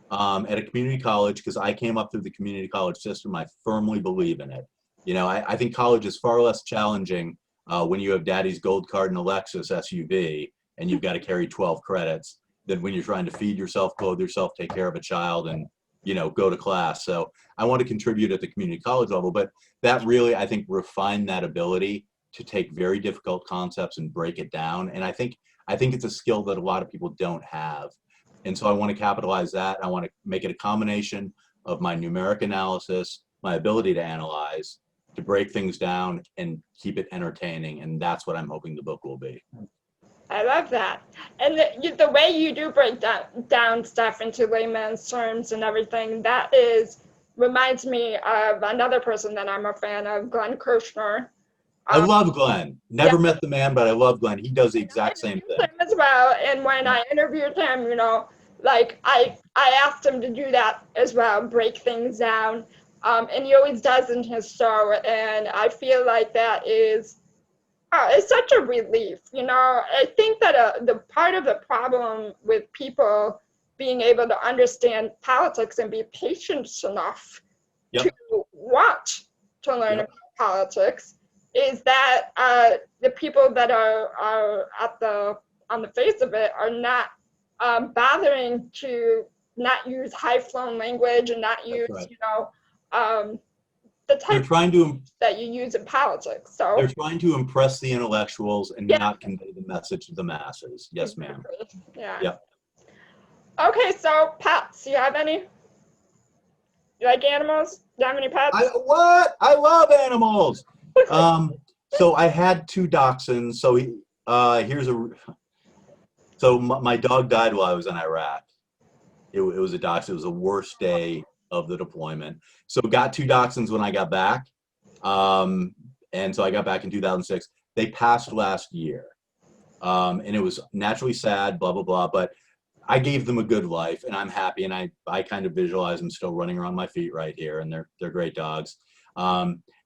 at a community college because I came up through the community college system. I firmly believe in it. You know, I think college is far less challenging when you have daddy's gold card and a Lexus SUV and you've got to carry 12 credits than when you're trying to feed yourself, clothe yourself, take care of a child, and, you know, go to class. So I want to contribute at the community college level, but that really, I think, refined that ability to take very difficult concepts and break it down. And I think it's a skill that a lot of people don't have. And so I want to capitalize that. I want to make it a combination of my numeric analysis, my ability to analyze, to break things down and keep it entertaining. And that's what I'm hoping the book will be. I love that. And the way you do break down stuff into layman's terms and everything, that reminds me of another person that I'm a fan of, Glenn Kirshner. I love Glenn. Never met the man, but I love Glenn. He does the exact same thing. Him as well. And when I interviewed him, you know, like I asked him to do that as well, break things down, and he always does in his show, and I feel like that is it's such a relief. I think that the part of the problem with people being able to understand politics and be patient enough to Yep. want to learn Yep. about politics is that the people that are on the face of it are not bothering to not use high-flown language and not That's use, right. the They're type trying to that you use in politics. they're So, trying to impress the intellectuals and yeah, not convey the message to the masses. Yes, ma'am. exactly. Yeah. Yep. Okay, so pets. Do you have any? You like animals? Do you have any pets? I love animals. Um, so I had two dachshunds. So here's a so my dog died while I was in Iraq. It was a dachshund. It was the worst day of the deployment. So got two dachshunds when I got back. And so I got back in 2006. They passed last year. And it was naturally sad, blah, blah, blah. But I gave them a good life and I'm happy. And I kind of visualize them still running around my feet right here. And they're great dogs.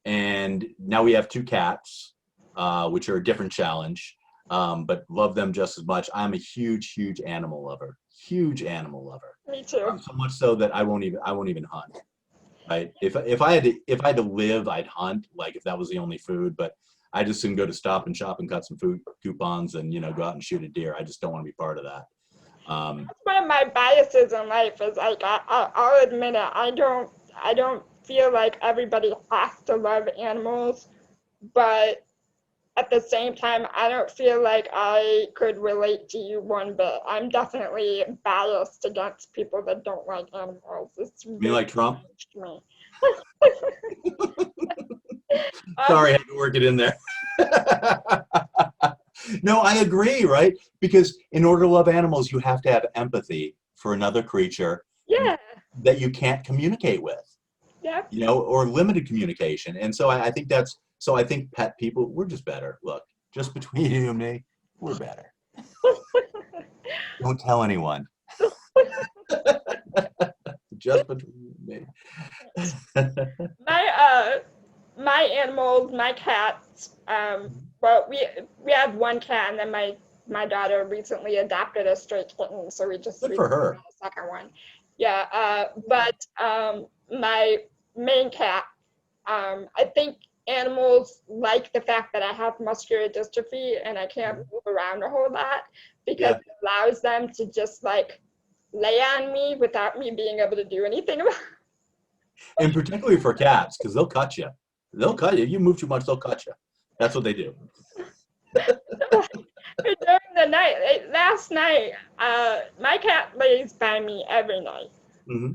And now we have two cats, which are a different challenge, but love them just as much. I'm a huge, huge animal lover. Huge animal lover. Me too. So much so that I won't even hunt. Right? If I had to live, I'd hunt. Like if that was the only food, but I just didn't go to Stop and Shop and cut some food coupons and go out and shoot a deer. I just don't want to be part of that. That's one of my biases in life is like I'll admit it. I don't feel like everybody has to love animals, but at the same time, I don't feel like I could relate to you one bit. I'm definitely biased against people that don't like animals. It's You really like Trump? to me. Sorry, I had to work it in there. No, I agree, right? Because in order to love animals, you have to have empathy for another creature Yeah, that you can't communicate with, yeah. or limited communication. And so I think pet people, we're just better. Look, just between you and me, we're better. Don't tell anyone. Just between you and me. My animals, my cats. Well, we have one cat, and then my daughter recently adopted a stray kitten, so we just Good for recently her. got a second one. Yeah, but my main cat, I think animals like the fact that I have muscular dystrophy and I can't move around a whole lot because Yeah. it allows them to just like lay on me without me being able to do anything about And particularly for cats, because they'll cut you. They'll cut you. If you move too much, they'll cut you. That's what they do. it. During the night. Last night, my cat lays by me every night Hmm.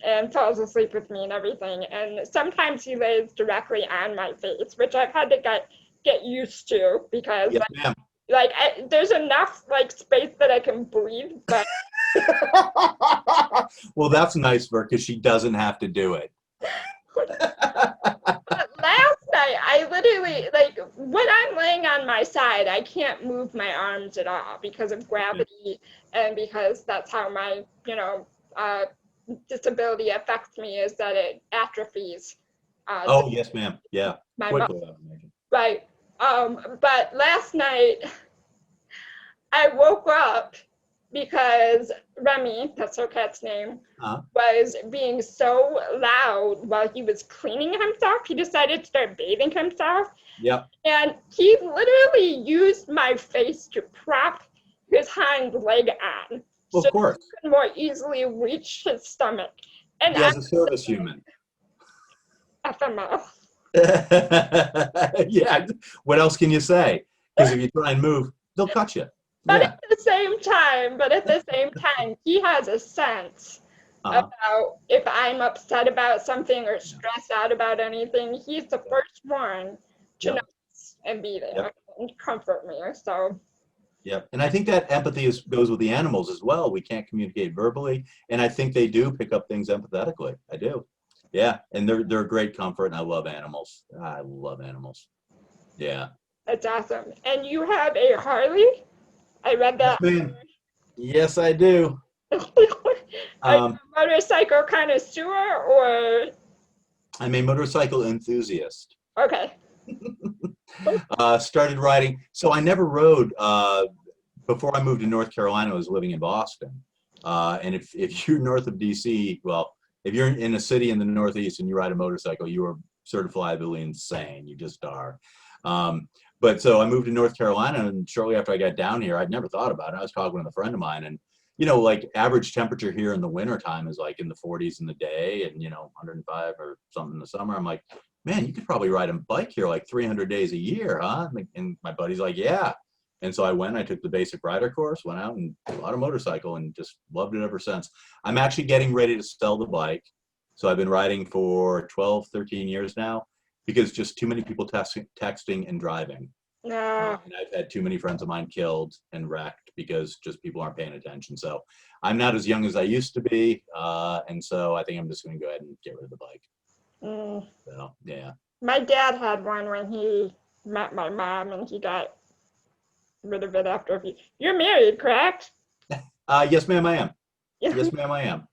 and falls asleep with me and everything. And sometimes he lays directly on my face, which I've had to get used to because Yes, ma'am. there's enough like space that I can breathe, but Well, that's nice for her because she doesn't have to do it. but last night I literally like when I'm laying on my side, I can't move my arms at all because of gravity and because that's how my disability affects me is that it atrophies Oh, yes, ma'am. Yeah. my Quickly, muscle. I would imagine. Right. But last night I woke up because Remy, that's her cat's name, Uh-huh. was being so loud while he was cleaning himself. He decided to start bathing himself. Yep. And he literally used my face to prop his hind leg on Well, so of course. he could more easily reach his stomach. And He has a service human. FML. Yeah. What else can you say? Because if you try and move, they'll cut you. But Yeah. at the same time, he has a sense Uh-huh. about if I'm upset about something or stressed out about anything. He's the first one to Yep. notice and be there Yep. and comfort me. So Yep. And I think that empathy goes with the animals as well. We can't communicate verbally, and I think they do pick up things empathetically. I do. Yeah, and they're a great comfort, and I love animals. I love animals. Yeah. that's awesome. And you have a Harley? I read Yes, that. ma'am. Yes, I do. Are you Um, a motorcycle connoisseur or I'm a motorcycle enthusiast. okay? Started riding. So I never rode before I moved to North Carolina. I was living in Boston. And if you're north of DC, well, if you're in a city in the Northeast and you ride a motorcycle, you are certifiably insane. You just are. But so I moved to North Carolina, and shortly after I got down here, I'd never thought about it. I was talking with a friend of mine, and like average temperature here in the wintertime is like in the 40s in the day, and 105 or something in the summer. I'm like, man, you could probably ride a bike here like 300 days a year, huh? And my buddy's like, yeah. And so I took the basic rider course, went out and bought a motorcycle and just loved it ever since. I'm actually getting ready to sell the bike. So I've been riding for 12, 13 years now because just too many people texting and driving. No. And I've had too many friends of mine killed and wrecked because just people aren't paying attention. So I'm not as young as I used to be. And so I think I'm just going to go ahead and get rid of the bike. So, yeah. My dad had one when he met my mom, and he got rid of it after a few. You're married, correct? Yes, ma'am, I am. Yes, ma'am, I am.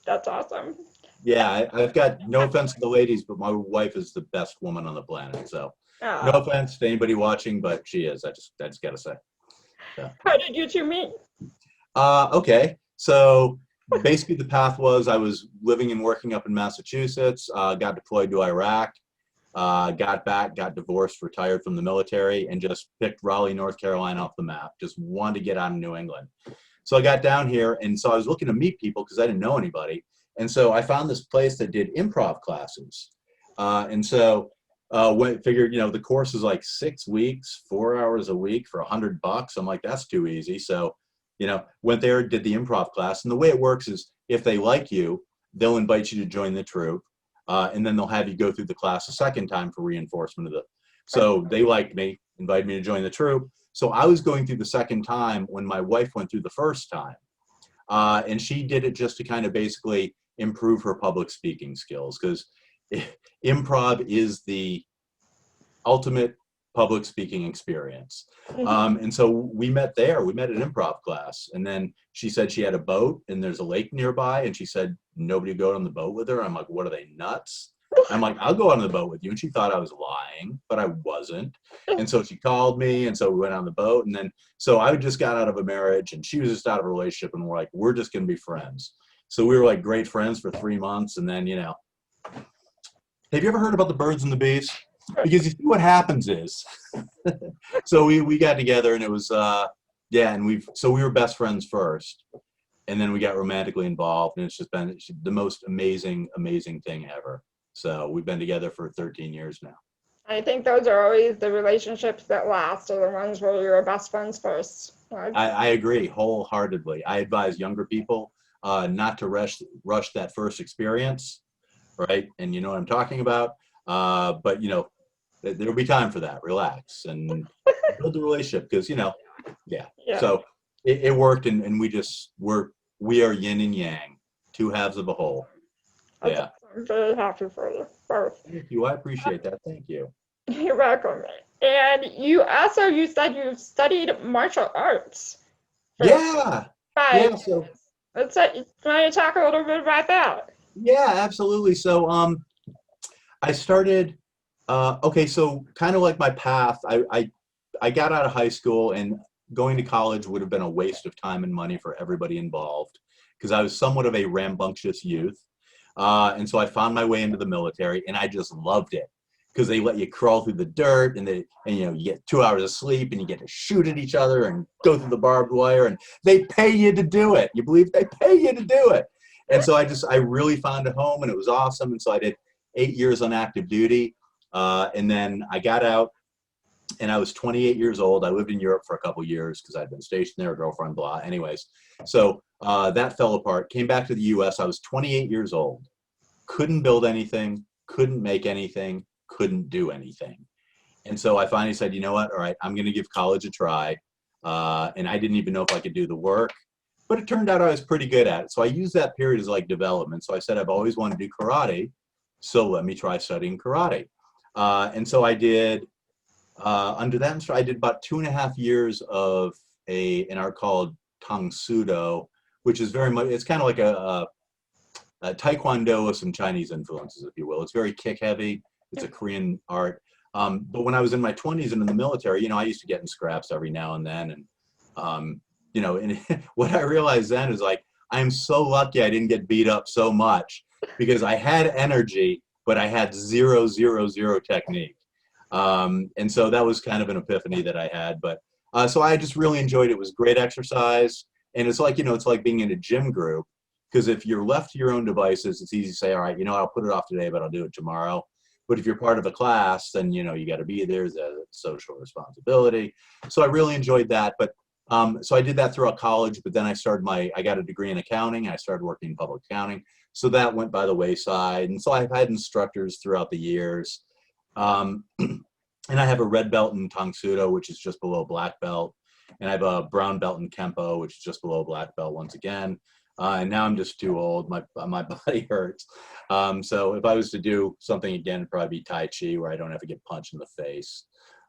That's awesome. Yeah, I've got no offense to the ladies, but my wife is the best woman on the planet. So no offense to anybody watching, but she is. I just got to say. So. How did you two meet? Okay, so basically the path was I was living and working up in Massachusetts, got deployed to Iraq, got back, got divorced, retired from the military, and just picked Raleigh, North Carolina off the map. Just wanted to get out of New England. So I got down here, and so I was looking to meet people because I didn't know anybody. And so I found this place that did improv classes. And so figured, the course is like 6 weeks, 4 hours a week for $100. I'm like, that's too easy. So, went there, did the improv class. And the way it works is if they like you, they'll invite you to join the troupe. And then they'll have you go through the class a second time for reinforcement of the. So they liked me, invited me to join the troupe. So I was going through the second time when my wife went through the first time. And she did it just to kind of basically improve her public speaking skills, because improv is the ultimate public speaking experience. And so we met there. We met at improv class. And then she said she had a boat and there's a lake nearby. And she said nobody would go on the boat with her. I'm like, what are they, nuts? I'm like, I'll go on the boat with you. And she thought I was lying, but I wasn't. And so she called me. And so we went on the boat. And then, so I just got out of a marriage and she was just out of a relationship. And we're like, we're just going to be friends. So we were like great friends for 3 months. And then, have you ever heard about the birds and the bees? Because you see what happens is, so we got together and it was, and we were best friends first. And then we got romantically involved, and it's just been the most amazing, amazing thing ever. So we've been together for 13 years now. I think those are always the relationships that last, are the ones where you're best friends first. I agree wholeheartedly. I advise younger people not to rush that first experience, right? And you know what I'm talking about. But there'll be time for that. Relax and build the relationship, because yeah. So it worked, and we are yin and yang, two halves of a whole. Yeah. I'm very happy for you both. Thank you. I appreciate that. Thank you. You're welcome. And you said you studied martial arts. Yeah. 5 Yeah. So let's want to talk a little bit about that. yeah, absolutely. So I started. Okay, so kind of like my path, I got out of high school, and going to college would have been a waste of time and money for everybody involved, because I was somewhat of a rambunctious youth. And so I found my way into the military, and I just loved it, because they let you crawl through the dirt, and you get 2 hours of sleep, and you get to shoot at each other and go through the barbed wire, and they pay you to do it. You believe they pay you to do it? And so I really found a home, and it was awesome. And so I did 8 years on active duty. And then I got out, and I was 28 years old. I lived in Europe for a couple years because I'd been stationed there, girlfriend, blah. Anyways, so that fell apart. Came back to the U.S. I was 28 years old. Couldn't build anything, couldn't make anything, couldn't do anything. And so I finally said, you know what? All right, I'm going to give college a try. And I didn't even know if I could do the work, but it turned out I was pretty good at it. So I used that period as like development. So I said, I've always wanted to do karate, so let me try studying karate. And so I did, under that instructor, I did about 2.5 years of an art called Tang Sudo, which is very much, it's kind of like a Taekwondo with some Chinese influences, if you will. It's very kick heavy. It's a Korean art. But when I was in my 20s and in the military, I used to get in scraps every now and then. And, and what I realized then is like, I'm so lucky I didn't get beat up so much because I had energy, but I had zero technique. And so that was kind of an epiphany that I had. But so I just really enjoyed it. It was great exercise. And it's like, it's like being in a gym group. Because if you're left to your own devices, it's easy to say, all right, I'll put it off today, but I'll do it tomorrow. But if you're part of a class, then, you got to be there. There's a social responsibility. So I really enjoyed that. But so I did that throughout college, but then I got a degree in accounting. And I started working in public accounting. So that went by the wayside. And so I've had instructors throughout the years. And I have a red belt in Tang Sudo, which is just below black belt. And I have a brown belt in Kempo, which is just below black belt once again. And now I'm just too old. My body hurts. So if I was to do something again, it'd probably be Tai Chi, where I don't have to get punched in the face.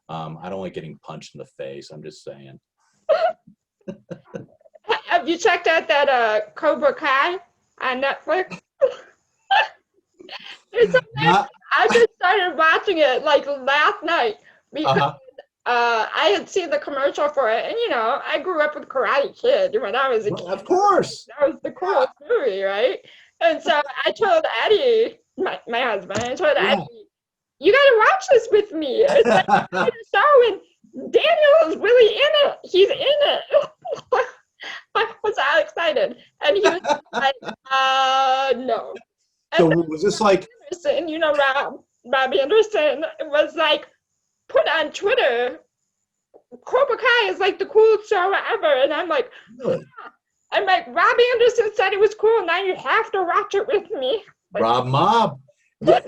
I don't like getting punched in the face. I'm just saying. Have you checked out that Cobra Kai on Netflix? I just started watching it like last night because I had seen the commercial for it, and I grew up with Karate Kid when I was a kid. Of course, that was the coolest movie, right? And so I told Eddie, my husband, Eddie, you got to watch this with me. It's like a show, and Daniel is really in it. He's in it. I was all excited, and he was like, no. So was this like? Anderson, Rob Anderson was like, put on Twitter, Cobra Kai is like the coolest show ever. And I'm like, really? I'm like, Rob Anderson said it was cool. Now you have to watch it with me. Rob Mob. Yeah,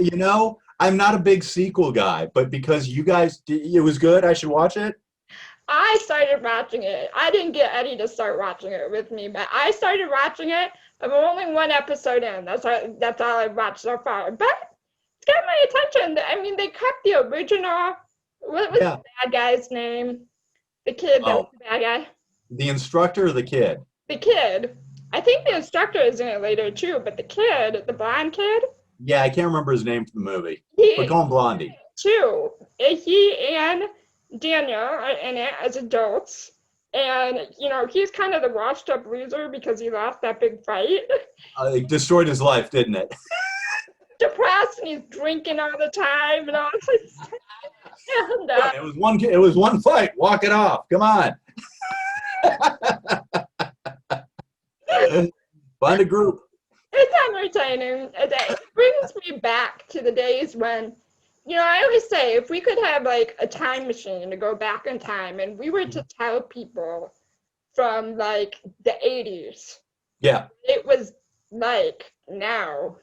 I'm not a big sequel guy, but because you guys, it was good, I should watch it? I started watching it. I didn't get Eddie to start watching it with me, but I started watching it. I'm only one episode in. That's all I've watched so far. But it's got my attention. I mean, they kept the original. What was the bad guy's name? The kid that was the bad guy. The instructor or the kid? The kid. I think the instructor is in it later too, but the kid, the blonde kid. Yeah, I can't remember his name from the movie. But call him Blondie. Too. He and Daniel are in it as adults. And, he's kind of the washed up loser because he lost that big fight. It destroyed his life, didn't it? Depressed, and he's drinking all the time and all this. And, it was one fight. Walk it off. Come on. Find a group. It's entertaining. It brings me back to the days when, I always say, if we could have like a time machine to go back in time and we were to tell people from like the 80s, it was like now,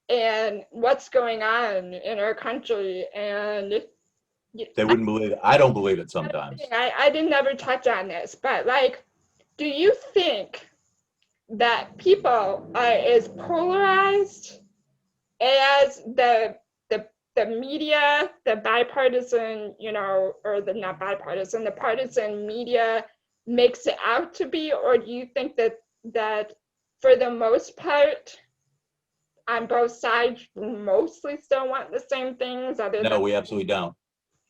and what's going on in our country, and they wouldn't believe it. I don't believe it sometimes. I didn't ever touch on this, but like, do you think that people are as polarized as the media, the bipartisan, or the not bipartisan, the partisan media makes it out to be? Or do you think that for the most part, on both sides, mostly still want the same things? No, we absolutely don't.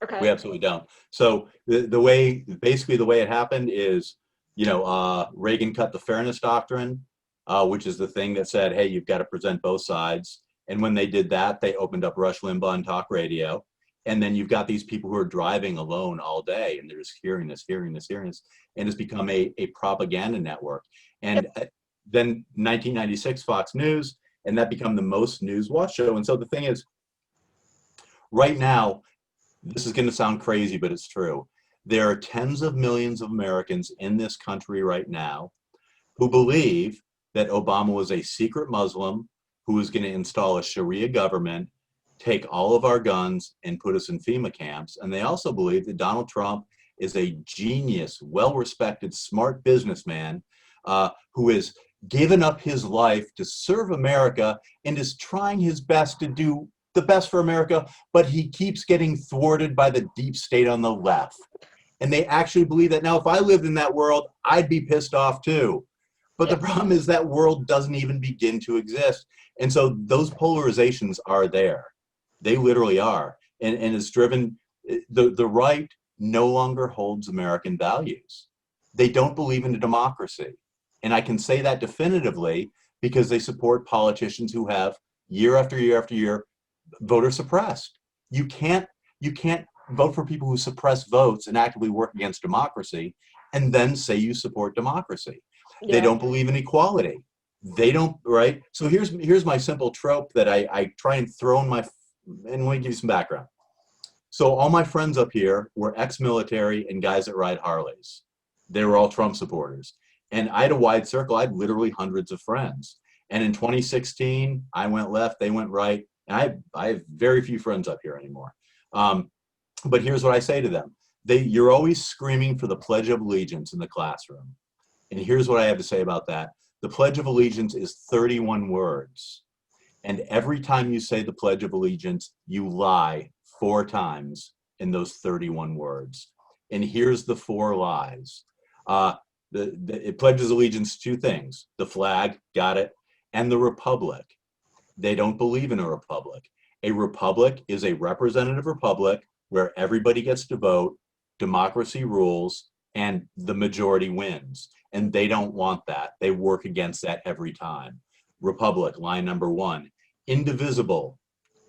Okay. We absolutely don't. So the way it happened is, Reagan cut the fairness doctrine, which is the thing that said, hey, you've got to present both sides. And when they did that, they opened up Rush Limbaugh and talk radio. And then you've got these people who are driving alone all day, and they're just hearing this. And it's become a propaganda network. And then 1996, Fox News, and that became the most news watch show. And so the thing is, right now, this is going to sound crazy, but it's true. There are tens of millions of Americans in this country right now who believe that Obama was a secret Muslim who was going to install a Sharia government, take all of our guns, and put us in FEMA camps. And they also believe that Donald Trump is a genius, well-respected, smart businessman who has given up his life to serve America and is trying his best to do the best for America, but he keeps getting thwarted by the deep state on the left. And they actually believe that. Now, if I lived in that world, I'd be pissed off too. But the problem is that world doesn't even begin to exist. And so those polarizations are there. They literally are. And it's driven, the right no longer holds American values. They don't believe in a democracy. And I can say that definitively because they support politicians who have year after year after year voter suppressed. You can't vote for people who suppress votes and actively work against democracy and then say you support democracy. They don't believe in equality. They don't, right? So here's my simple trope that I try and throw in my, and let me give you some background. So all my friends up here were ex-military and guys that ride Harleys. They were all Trump supporters. And I had a wide circle. I had literally hundreds of friends. And in 2016, I went left, they went right. And I have very few friends up here anymore. But here's what I say to them. You're always screaming for the Pledge of Allegiance in the classroom. And here's what I have to say about that. The Pledge of Allegiance is 31 words. And every time you say the Pledge of Allegiance, you lie 4 times in those 31 words. And here's the 4 lies. It pledges allegiance to 2 things. The flag, got it, and the republic. They don't believe in a republic. A republic is a representative republic where everybody gets to vote, democracy rules, and the majority wins. And they don't want that. They work against that every time. Republic, line number 1. Indivisible,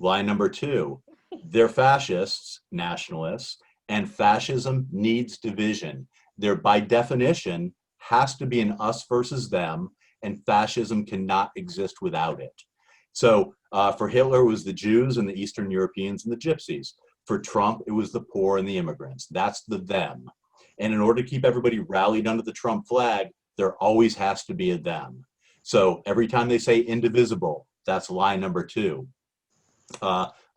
line number 2. They're fascists, nationalists, and fascism needs division. There, by definition, has to be an us versus them, and fascism cannot exist without it. So for Hitler, it was the Jews and the Eastern Europeans and the Gypsies. For Trump, it was the poor and the immigrants. That's the them. And in order to keep everybody rallied under the Trump flag, there always has to be a them. So every time they say indivisible, that's line number 2.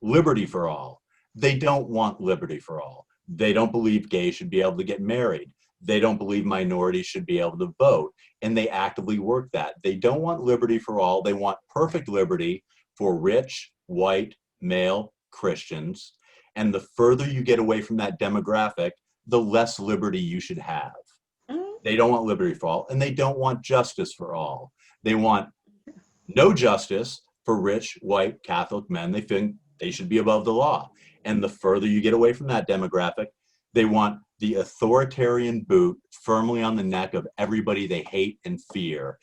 Liberty for all. They don't want liberty for all. They don't believe gays should be able to get married. They don't believe minorities should be able to vote. And they actively work that. They don't want liberty for all. They want perfect liberty for rich, white, male Christians. And the further you get away from that demographic, the less liberty you should have. They don't want liberty for all, and they don't want justice for all. They want no justice for rich, white, Catholic men. They think they should be above the law. And the further you get away from that demographic, they want the authoritarian boot firmly on the neck of everybody they hate and fear,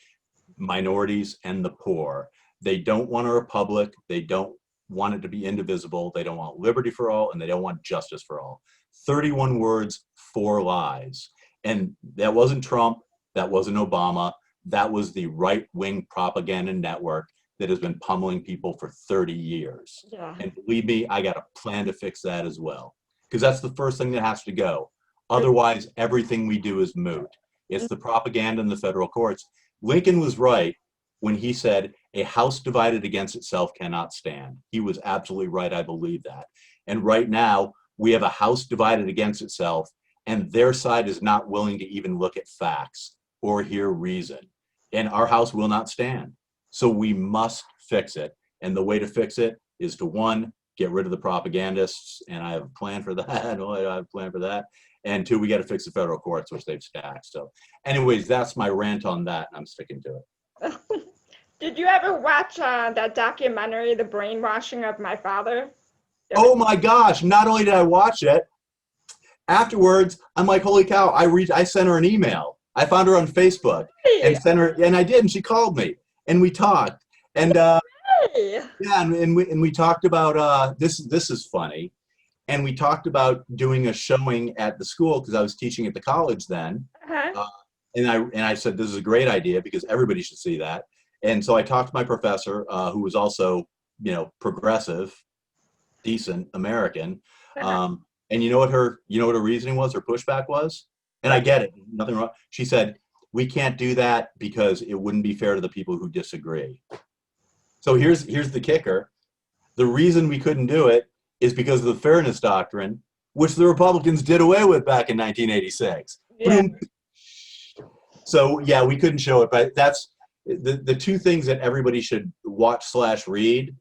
minorities and the poor. They don't want a republic. They don't want it to be indivisible. They don't want liberty for all, and they don't want justice for all. 31 words, 4 lies. And that wasn't Trump. That wasn't Obama. That was the right-wing propaganda network that has been pummeling people for 30 years. Yeah. And believe me, I got a plan to fix that as well. Because that's the first thing that has to go. Otherwise, everything we do is moot. It's the propaganda in the federal courts. Lincoln was right when he said, a house divided against itself cannot stand. He was absolutely right. I believe that. And right now, we have a house divided against itself, and their side is not willing to even look at facts or hear reason. And our house will not stand. So we must fix it. And the way to fix it is to, 1, get rid of the propagandists, and I have a plan for that. I have a plan for that. And 2, we got to fix the federal courts, which they've stacked. So anyways, that's my rant on that, and I'm sticking to it. Did you ever watch that documentary, The Brainwashing of My Father? Oh my gosh, not only did I watch it, afterwards, I'm like, holy cow, I sent her an email. I found her on Facebook and sent her, and I did, and she called me, and we talked. And yeah, and we talked about, this is funny. And we talked about doing a showing at the school, because I was teaching at the college then. And I said, this is a great idea because everybody should see that. And so I talked to my professor, who was also, progressive, decent American. And you know what her reasoning was, her pushback was? And I get it, nothing wrong. She said, we can't do that because it wouldn't be fair to the people who disagree. So here's the kicker. The reason we couldn't do it is because of the fairness doctrine, which the Republicans did away with back in 1986. Yeah. So yeah, we couldn't show it, but that's the 2 things that everybody should watch/read: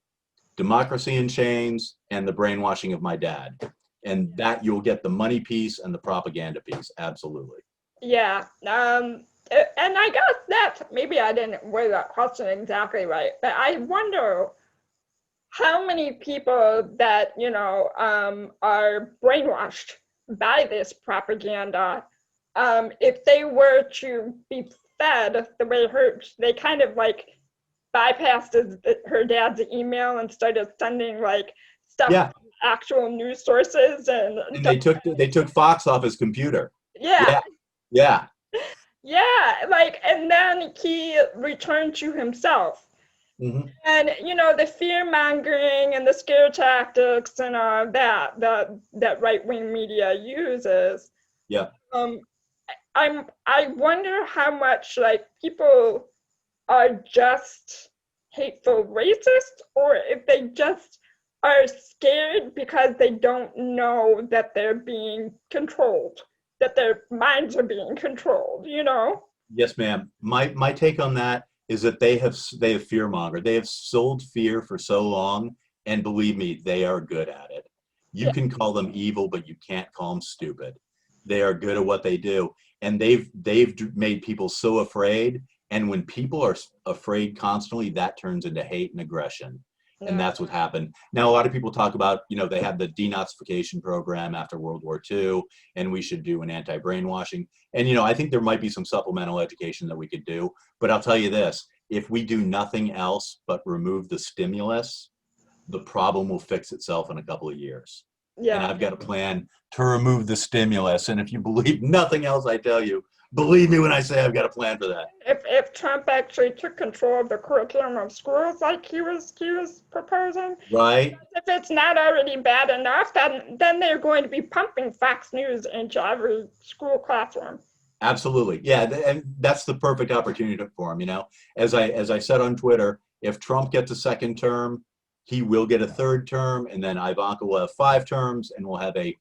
Democracy in Chains and The Brainwashing of My Dad. And that you'll get the money piece and the propaganda piece. Absolutely. Yeah. And I guess that maybe I didn't word that question exactly right, but I wonder how many people that, are brainwashed by this propaganda, if they were to be fed the way they kind of like bypassed her dad's email and started sending like stuff Yeah, from actual news sources and and they took Fox off his computer. yeah, Yeah, yeah, yeah, like, and then he returned to himself. hmm And the fear mongering and the scare tactics and that right wing media uses. yeah. Um, I wonder how much like people are just hateful racist, or if they just are scared because they don't know that they're being controlled, that their minds are being controlled. Yes, ma'am. My take on that is that they have fear mongered. They have sold fear for so long, and believe me, they are good at it. You Yeah, can call them evil, but you can't call them stupid. They are good at what they do, and they've made people so afraid. And when people are afraid constantly, that turns into hate and aggression. And yeah, that's what happened. Now, a lot of people talk about, they had the denazification program after World War II, and we should do an anti-brainwashing. And, I think there might be some supplemental education that we could do. But I'll tell you this, if we do nothing else but remove the stimulus, the problem will fix itself in a couple of years. And yeah. I've got a plan to remove the stimulus. And if you believe nothing else I tell you, believe me when I say I've got a plan for that. If Trump actually took control of the curriculum of schools like he was proposing, Right? if it's not already bad enough, then they're going to be pumping Fox News into every school classroom. Absolutely. Yeah. And that's the perfect opportunity for him. As I said on Twitter, if Trump gets a second term, he will get a third term, and then Ivanka will have 5 terms, and we'll have a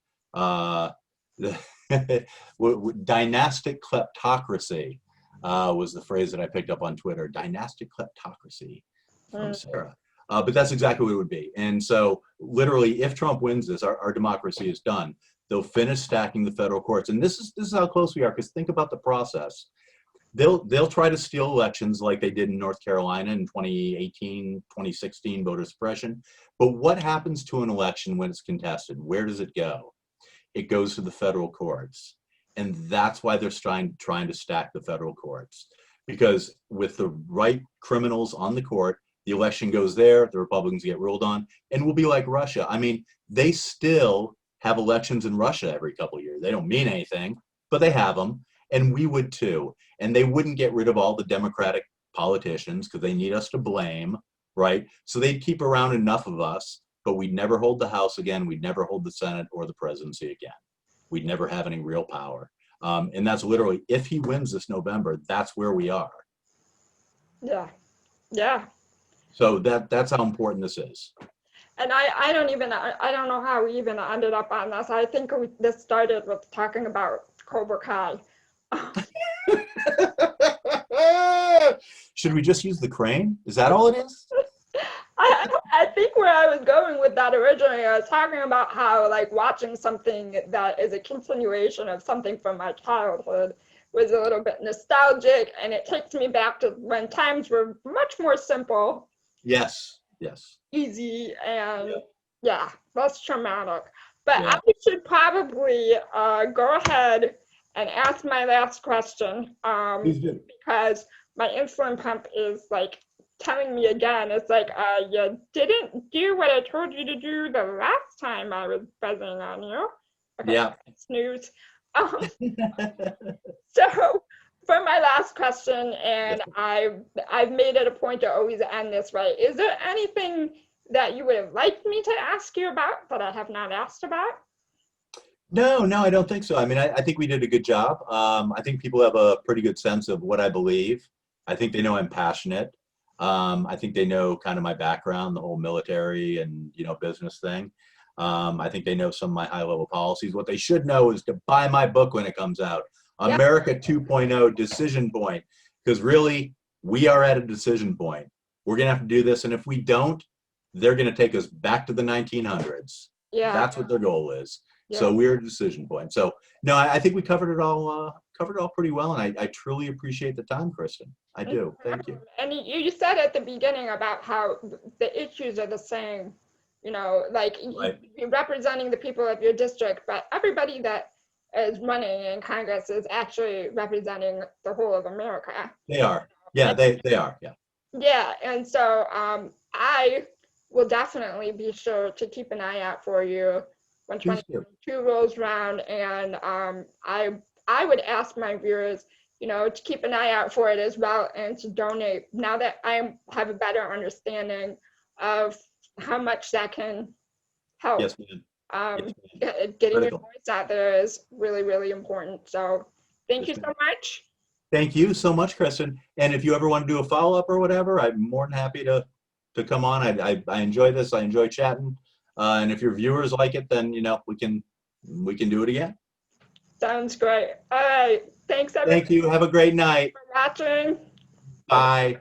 dynastic kleptocracy was the phrase that I picked up on Twitter. Dynastic kleptocracy from Mm. Sarah. But that's exactly what it would be. And so literally, if Trump wins this, our democracy is done. They'll finish stacking the federal courts. And this is how close we are, because think about the process. They'll try to steal elections like they did in North Carolina in 2018, 2016, voter suppression. But what happens to an election when it's contested? Where does it go? It goes to the federal courts. And that's why they're trying to stack the federal courts. Because with the right criminals on the court, the election goes there, the Republicans get ruled on, and we'll be like Russia. I mean, they still have elections in Russia every couple of years. They don't mean anything, but they have them. And we would too. And they wouldn't get rid of all the Democratic politicians because they need us to blame, right? So they'd keep around enough of us, but we'd never hold the House again. We'd never hold the Senate or the presidency again. We'd never have any real power. And that's literally, if he wins this November, that's where we are. Yeah, yeah. So that's how important this is. And I don't know how we even ended up on this. I think this started with talking about Cobra Kai. Should we just use the crane? Is that all it is? I think where I was going with that originally, I was talking about how like watching something that is a continuation of something from my childhood was a little bit nostalgic, and it takes me back to when times were much more simple. Yes. Easy, and yeah, less traumatic. But Yeah. I should probably go ahead and ask my last question, Please do. because my insulin pump is like telling me again, it's like, you didn't do what I told you to do the last time I was buzzing on you. Okay, Yeah. snooze. So for my last question, and I've made it a point to always end this way, is there anything that you would have liked me to ask you about that I have not asked about? No, I don't think so. I mean, I think we did a good job. I think people have a pretty good sense of what I believe. I think they know I'm passionate. I think they know kind of my background, the whole military and, business thing. I think they know some of my high-level policies. What they should know is to buy my book when it comes out, Yeah. America 2.0 Decision Point, because really, we are at a decision point. We're going to have to do this, and if we don't, they're going to take us back to the 1900s. Yeah. That's what their goal is. So Yeah. we're a decision point. So no, I think we covered it all pretty well, and I truly appreciate the time, Kristen. I do. Thank you. And you said at the beginning about how the issues are the same, like Right. you're representing the people of your district, but everybody that is running in Congress is actually representing the whole of America. They are. Yeah, they are. Yeah. Yeah, and so I will definitely be sure to keep an eye out for you when Please do. 2022 rolls around, and I would ask my viewers, to keep an eye out for it as well, and to donate now that I have a better understanding of how much that can help. Yes, ma'am. Getting your Critical. voice out there is really, really important. So thank you Yes, so ma'am. much. Thank you so much, Kristen. And if you ever want to do a follow-up or whatever, I'm more than happy to come on. I enjoy this. I enjoy chatting. And if your viewers like it, then we can do it again. Sounds great. All right. Thanks, everyone, Thank you. Have a great night. for watching. Bye.